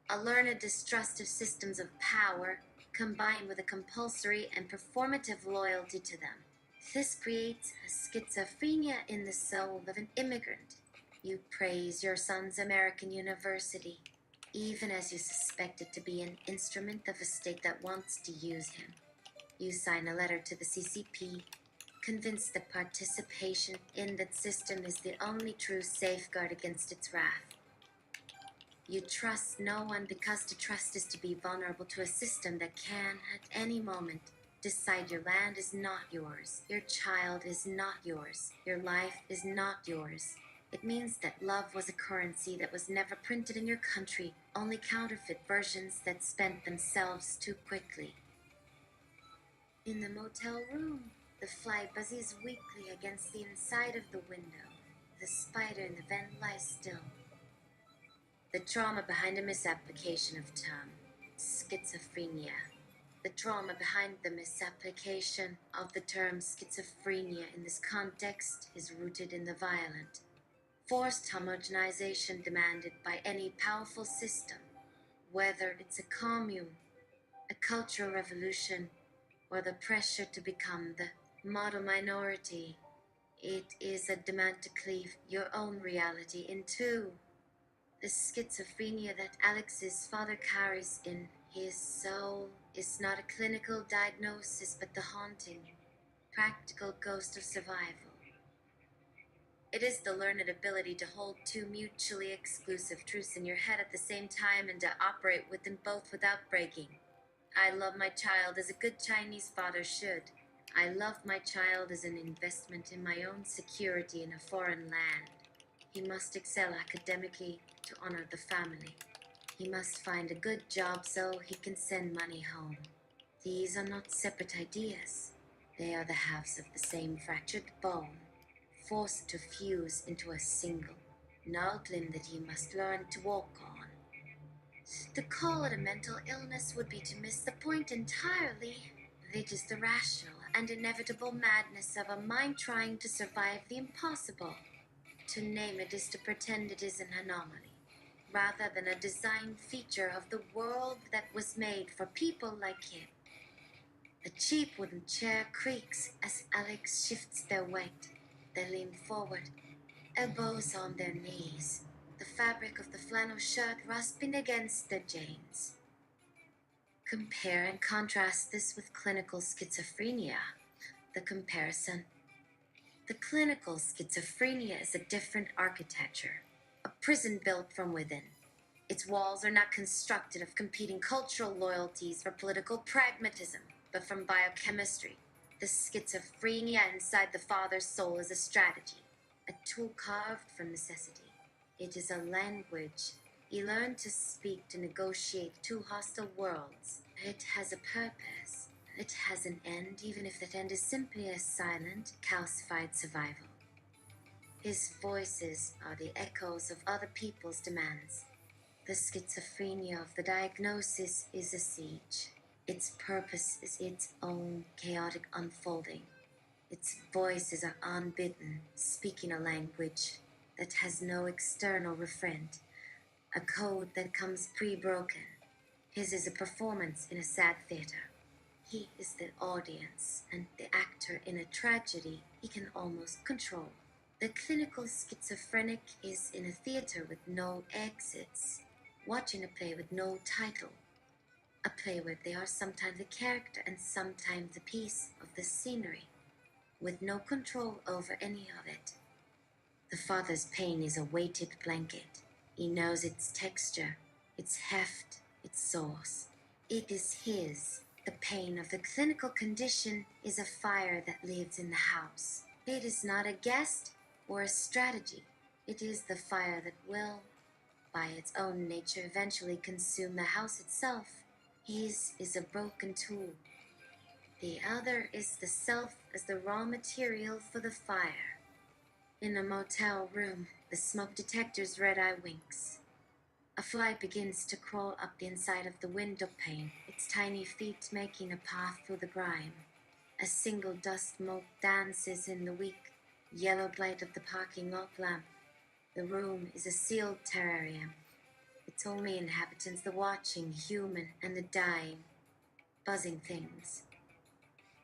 A learned distrust of systems of power combined with a compulsory and performative loyalty to them. This creates a schizophrenia in the soul of an immigrant. You praise your son's American university, even as you suspect it to be an instrument of a state that wants to use him. You sign a letter to the CCP, convinced that participation in that system is the only true safeguard against its wrath. You trust no one because to trust is to be vulnerable to a system that can, at any moment, decide your land is not yours, your child is not yours, your life is not yours. It means that love was a currency that was never printed in your country, only counterfeit versions that spent themselves too quickly. In the motel room, the fly buzzes weakly against the inside of the window. The spider in the vent lies still. The trauma behind a misapplication of term, schizophrenia. The trauma behind the misapplication of the term schizophrenia in this context is rooted in the violent, forced homogenization demanded by any powerful system, whether it's a commune, a cultural revolution, or the pressure to become the model minority It is a demand to cleave your own reality in two. The schizophrenia that Alex's father carries in his soul is not a clinical diagnosis but the haunting, practical ghost of survival. It is the learned ability to hold two mutually exclusive truths in your head at the same time and to operate within both without breaking. I love my child as a good Chinese father should. I love my child as an investment in my own security in a foreign land. He must excel academically to honor the family. He must find a good job so he can send money home. These are not separate ideas. They are the halves of the same fractured bone, forced to fuse into a single, gnarled limb that he must learn to walk on. To call it a mental illness would be to miss the point entirely. It is the rational and inevitable madness of a mind trying to survive the impossible. To name it is to pretend it is an anomaly, rather than a design feature of the world that was made for people like him. The cheap wooden chair creaks as Alex shifts their weight. They lean forward, elbows on their knees, the fabric of the flannel shirt rasping against their jeans. Compare and contrast this with clinical schizophrenia. The comparison. The clinical schizophrenia is a different architecture, a prison built from within. Its walls are not constructed of competing cultural loyalties or political pragmatism, but from biochemistry. The schizophrenia inside the father's soul is a strategy, a tool carved from necessity. It is a language he learned to speak to negotiate two hostile worlds. It has a purpose. It has an end, even if that end is simply a silent, calcified survival. His voices are the echoes of other people's demands. The schizophrenia of the diagnosis is a siege. Its purpose is its own chaotic unfolding. Its voices are unbidden, speaking a language that has no external referent, a code that comes pre-broken. His is a performance in a sad theater. He is the audience and the actor in a tragedy he can almost control. The clinical schizophrenic is in a theater with no exits, watching a play with no title. A play where they are sometimes the character and sometimes a piece of the scenery, with no control over any of it. The father's pain is a weighted blanket. He knows its texture, its heft, its source. It is his. The pain of the clinical condition is a fire that lives in the house. It is not a guest or a strategy. It is the fire that will, by its own nature, eventually consume the house itself. His is a broken tool. The other is the self as the raw material for the fire. In a motel room, the smoke detector's red eye winks. A fly begins to crawl up the inside of the window pane, its tiny feet making a path through the grime. A single dust mote dances in the weak, yellow light of the parking lot lamp. The room is a sealed terrarium. Its only inhabitants the watching human and the dying, buzzing things.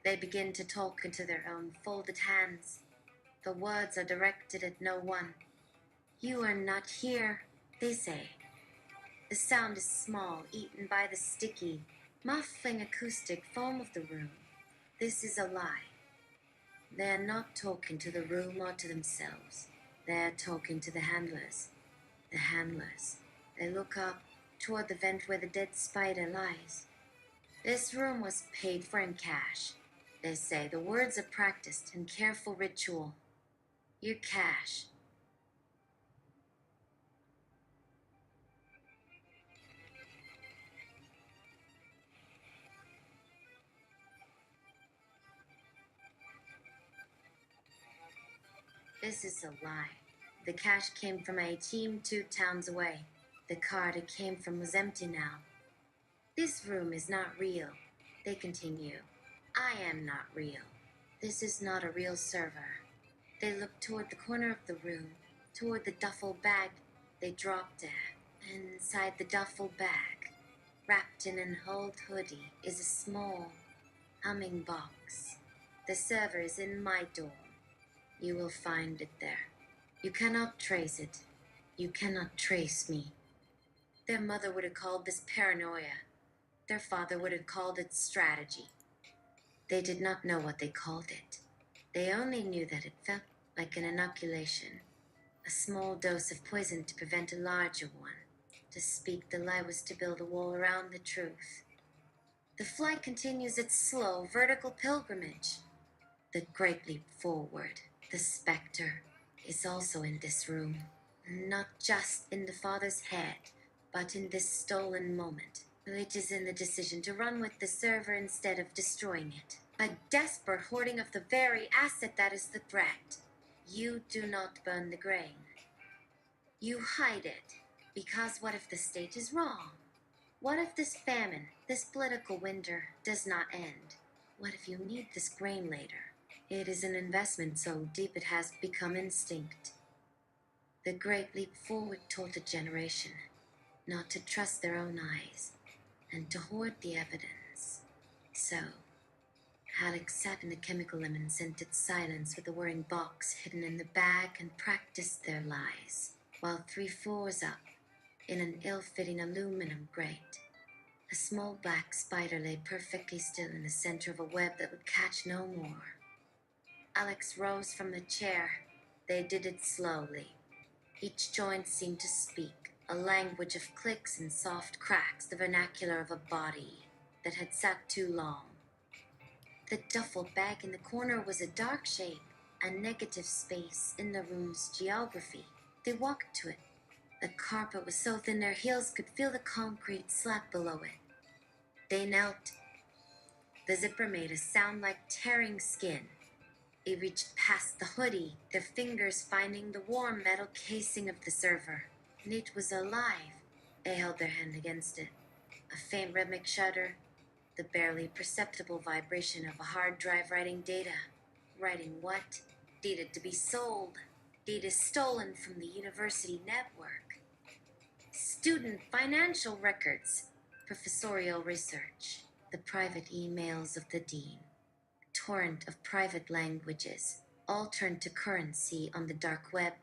They begin to talk into their own folded hands. The words are directed at no one. "You are not here," they say. The sound is small, eaten by the sticky, muffling acoustic foam of the room. This is a lie. They are not talking to the room or to themselves. They are talking to the handlers. The handlers. They look up toward the vent where the dead spider lies. This room was paid for in cash. They say the words are practiced in careful ritual. Your cash. This is a lie. The cash came from a team 2 towns away. The card it came from was empty now. This room is not real, they continue. I am not real. This is not a real server. They look toward the corner of the room, toward the duffel bag they dropped at. And inside the duffel bag, wrapped in an old hoodie, is a small, humming box. The server is in my dorm. You will find it there. You cannot trace it. You cannot trace me. Their mother would have called this paranoia. Their father would have called it strategy. They did not know what they called it. They only knew that it felt like an inoculation, a small dose of poison to prevent a larger one. To speak the lie was to build a wall around the truth. The flight continues its slow, vertical pilgrimage. The great leap forward. The specter is also in this room. Not just in the father's head, but in this stolen moment, which is in the decision to run with the server instead of destroying it. A desperate hoarding of the very asset that is the threat. You do not burn the grain. You hide it, because what if the state is wrong? What if this famine, this political winter, does not end? What if you need this grain later? It is an investment so deep it has become instinct. The Great Leap Forward taught a generation not to trust their own eyes and to hoard the evidence. So, Alex sat in the chemical lemon-scented silence with the whirring box hidden in the bag and practiced their lies, while 3 floors up, in an ill-fitting aluminum grate, a small black spider lay perfectly still in the center of a web that would catch no more. Alex rose from the chair. They did it slowly. Each joint seemed to speak, a language of clicks and soft cracks, the vernacular of a body that had sat too long. The duffel bag in the corner was a dark shape, a negative space in the room's geography. They walked to it. The carpet was so thin their heels could feel the concrete slap below it. They knelt. The zipper made a sound like tearing skin. They reached past the hoodie, their fingers finding the warm metal casing of the server. And it was alive. They held their hand against it. A faint rhythmic shudder, the barely perceptible vibration of a hard drive writing data. Writing what? Data to be sold. Data stolen from the university network. Student financial records. Professorial research. The private emails of the dean. Torrent of private languages, all turned to currency on the dark web.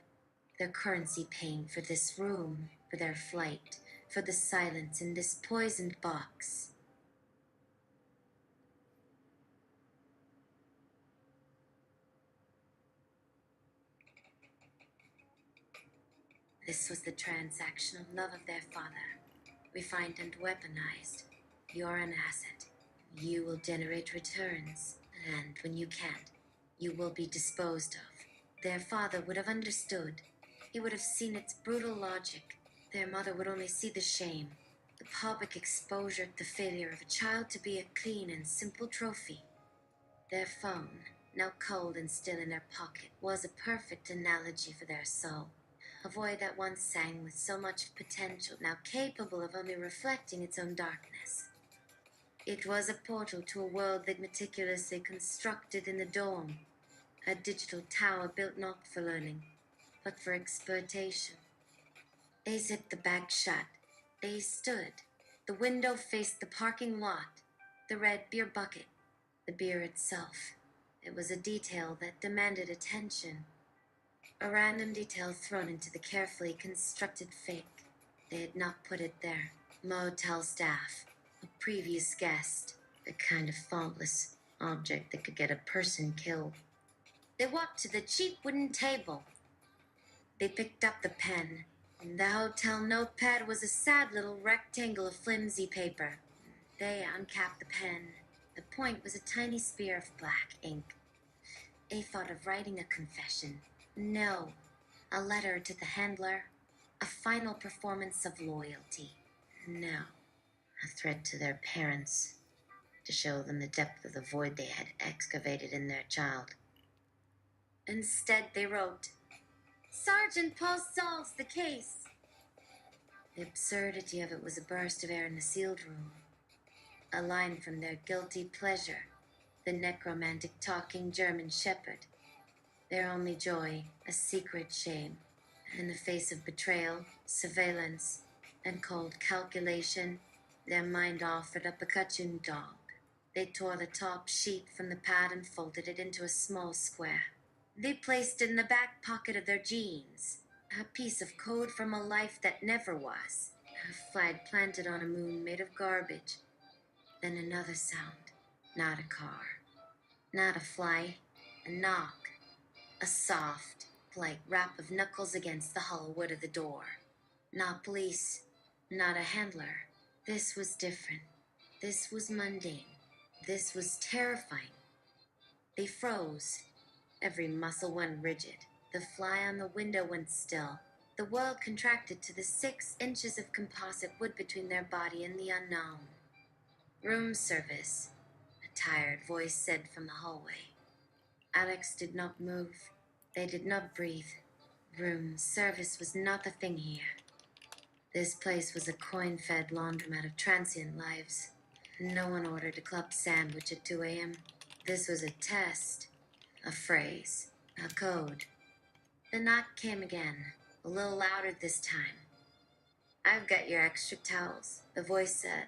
Their currency paying for this room, for their flight, for the silence in this poisoned box. This was the transactional love of their father, refined and weaponized. You're an asset. You will generate returns, and when you can't, you will be disposed of. Their father would have understood. He would have seen its brutal logic. Their mother would only see the shame, the public exposure, the failure of a child to be a clean and simple trophy. Their phone, now cold and still in their pocket, was a perfect analogy for their soul. A void that once sang with so much potential, now capable of only reflecting its own darkness. It was a portal to a world they meticulously constructed in the dome, a digital tower built not for learning, but for exploitation. They zipped the bag shut. They stood. The window faced the parking lot, the red beer bucket, the beer itself. It was a detail that demanded attention. A random detail thrown into the carefully constructed fake. They had not put it there. Motel staff, a previous guest, the kind of thoughtless object that could get a person killed. They walked to the cheap wooden table. They picked up the pen. And the hotel notepad was a sad little rectangle of flimsy paper. They uncapped the pen. The point was a tiny spear of black ink. They thought of writing a confession. No, a letter to the handler. A final performance of loyalty. No, a threat to their parents. To show them the depth of the void they had excavated in their child. Instead, they wrote, "Sergeant Paul solves the case." The absurdity of it was a burst of air in the sealed room. A line from their guilty pleasure, the necromantic talking German shepherd. Their only joy, a secret shame. In the face of betrayal, surveillance, and cold calculation, their mind offered up a cartoon dog. They tore the top sheet from the pad and folded it into a small square. They placed it in the back pocket of their jeans. A piece of code from a life that never was. A flag planted on a moon made of garbage. Then another sound. Not a car. Not a fly. A knock. A soft, polite rap of knuckles against the hollow wood of the door. Not police. Not a handler. This was different. This was mundane. This was terrifying. They froze. Every muscle went rigid. The fly on the window went still. The world contracted to the 6 inches of composite wood between their body and the unknown. Room service, a tired voice said from the hallway. Alex did not move. They did not breathe. Room service was not the thing here. This place was a coin-fed laundromat of transient lives. No one ordered a club sandwich at 2 a.m. This was a test, a phrase, a code. The knock came again, a little louder this time. I've got your extra towels, the voice said.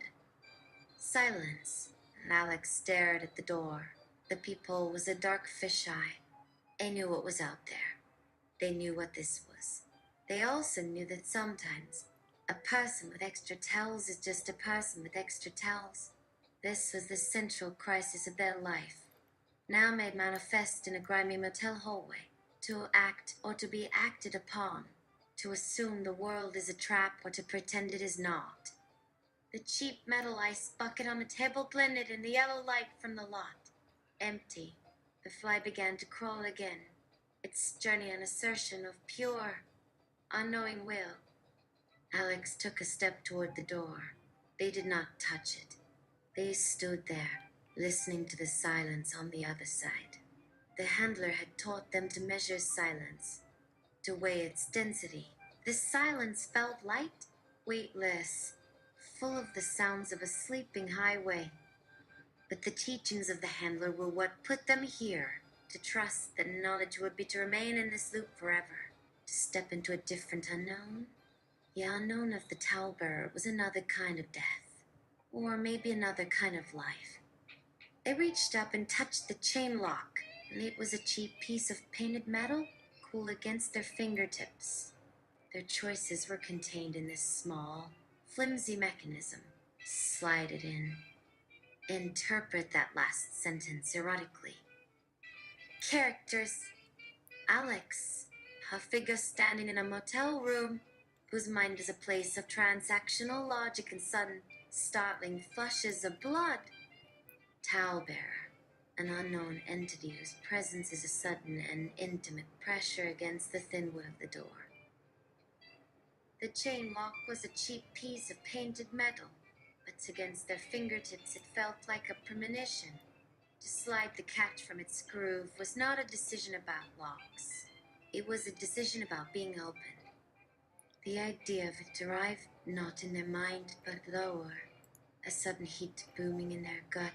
Silence, and Alex stared at the door. The peephole was a dark fisheye. They knew what was out there. They knew what this was. They also knew that sometimes a person with extra towels is just a person with extra towels. This was the central crisis of their life, now made manifest in a grimy motel hallway. To act or to be acted upon, to assume the world is a trap or to pretend it is not. The cheap metal ice bucket on the table blended in the yellow light from the lot. Empty, the fly began to crawl again, its journey an assertion of pure, unknowing will. Alex took a step toward the door. They did not touch it. They stood there, listening to the silence on the other side. The handler had taught them to measure silence, to weigh its density. The silence felt light, weightless, full of the sounds of a sleeping highway. But the teachings of the handler were what put them here, to trust that knowledge would be to remain in this loop forever, to step into a different unknown. The unknown of the towel bearer was another kind of death, or maybe another kind of life. They reached up and touched the chain lock, and it was a cheap piece of painted metal, cool against their fingertips. Their choices were contained in this small, flimsy mechanism. Slide it in. Interpret that last sentence erotically. Characters. Alex, a figure standing in a motel room, whose mind is a place of transactional logic and sudden, startling flushes of blood. Towelbearer, an unknown entity whose presence is a sudden and intimate pressure against the thin wood of the door. The chain lock was a cheap piece of painted metal, but against their fingertips it felt like a premonition. To slide the catch from its groove was not a decision about locks. It was a decision about being open. The idea of it derived not in their mind, but lower, a sudden heat booming in their gut,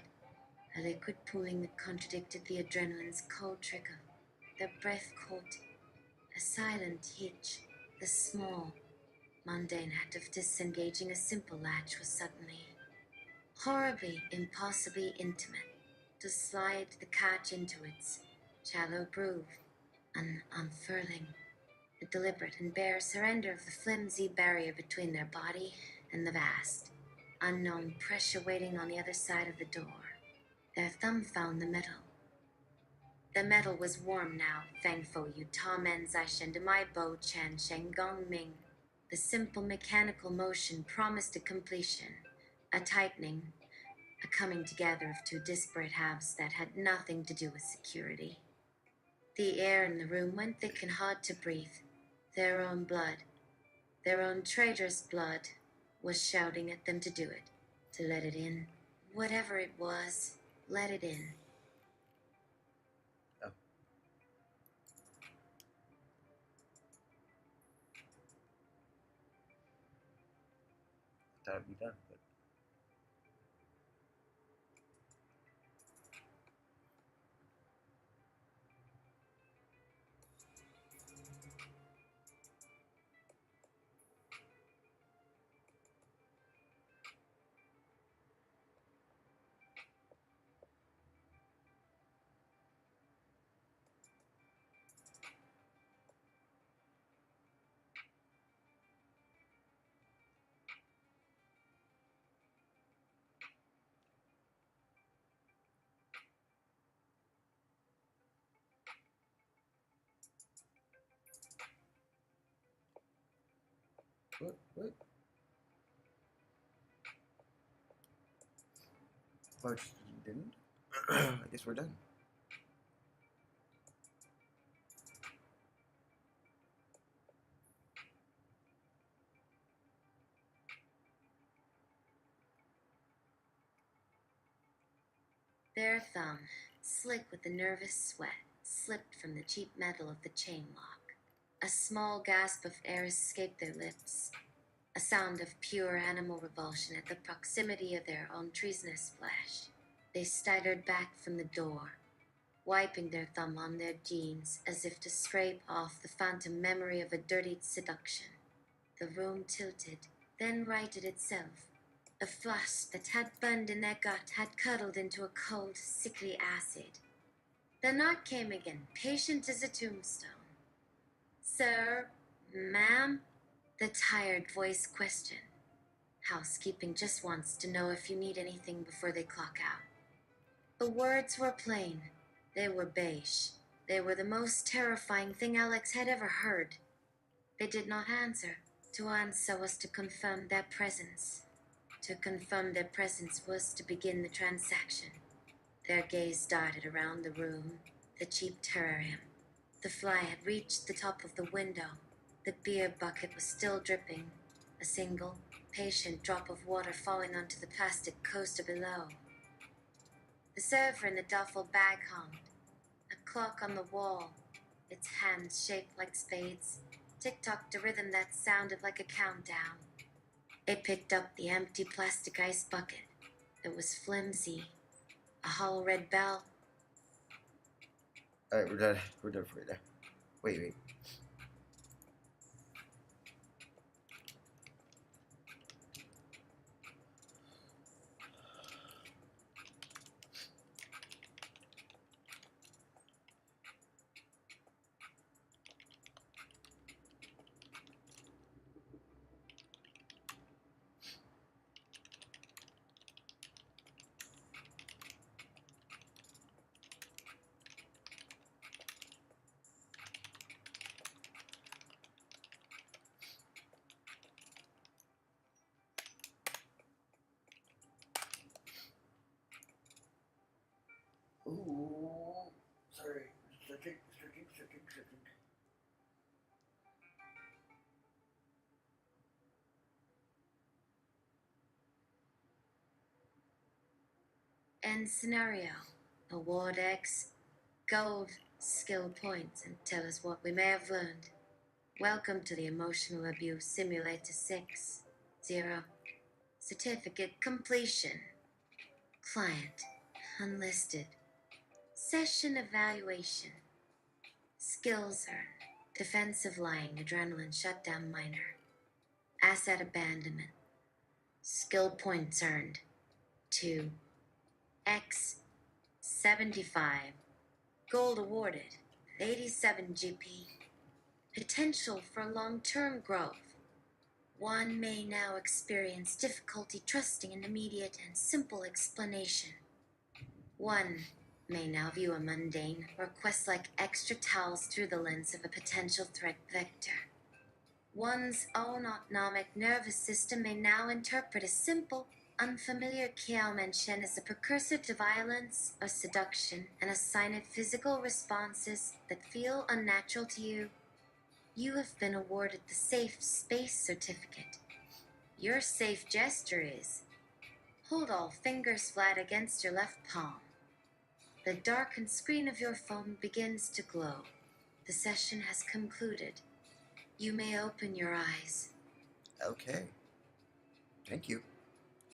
a liquid pooling that contradicted the adrenaline's cold trickle, their breath caught, a silent hitch, the small, mundane act of disengaging a simple latch was suddenly, horribly, impossibly intimate. To slide the catch into its shallow groove, an unfurling, a deliberate and bare surrender of the flimsy barrier between their body and the vast, unknown pressure waiting on the other side of the door. Their thumb found the metal. The metal was warm now, thankful you Ta Men Zai Shen Demai Bo Chan Sheng Gong Ming. The simple mechanical motion promised a completion, a tightening, a coming together of two disparate halves that had nothing to do with security. The air in the room went thick and hard to breathe. Their own blood, their own traitorous blood, was shouting at them to do it, to let it in. Whatever it was, let it in. Oh. Thought it'd be done, but What? Well, it didn't. I guess we're done. Their thumb, slick with the nervous sweat, slipped from the cheap metal of the chain lock. A small gasp of air escaped their lips, a sound of pure animal revulsion at the proximity of their own treasonous flesh. They staggered back from the door, wiping their thumb on their jeans as if to scrape off the phantom memory of a dirtied seduction. The room tilted, then righted itself. A flush that had burned in their gut had curdled into a cold, sickly acid. The knock came again, patient as a tombstone. Sir, ma'am, the tired voice questioned. Housekeeping just wants to know if you need anything before they clock out. The words were plain. They were beige. They were the most terrifying thing Alex had ever heard. They did not answer. To answer was to confirm their presence. To confirm their presence was to begin the transaction. Their gaze darted around the room, the cheap terrarium. The fly had reached the top of the window. The beer bucket was still dripping, a single, patient drop of water falling onto the plastic coaster below. The server in the duffel bag hummed. A clock on the wall, its hands shaped like spades, tick-tocked a rhythm that sounded like a countdown. It picked up the empty plastic ice bucket. It was flimsy, a hollow red bell. Alright, we're done. We're done for right now. Wait. Ooh, sorry. Searching. End scenario. Award X, gold, skill points, and tell us what we may have learned. Welcome to the Emotional Abuse Simulator 6. 0. Certificate completion. Client, unlisted. Session evaluation. Skills earned. Defensive lying, adrenaline shutdown minor. Asset abandonment. Skill points earned. 2. X. 75. Gold awarded. 87 GP. Potential for long-term growth. One may now experience difficulty trusting an immediate and simple explanation. One may now view a mundane request like extra towels through the lens of a potential threat vector. One's own autonomic nervous system may now interpret a simple, unfamiliar Kiao mention as a precursor to violence or seduction and assign it physical responses that feel unnatural to you. You have been awarded the Safe Space Certificate. Your safe gesture is hold all fingers flat against your left palm. The darkened screen of your phone begins to glow. The session has concluded. You may open your eyes. Okay. Thank you.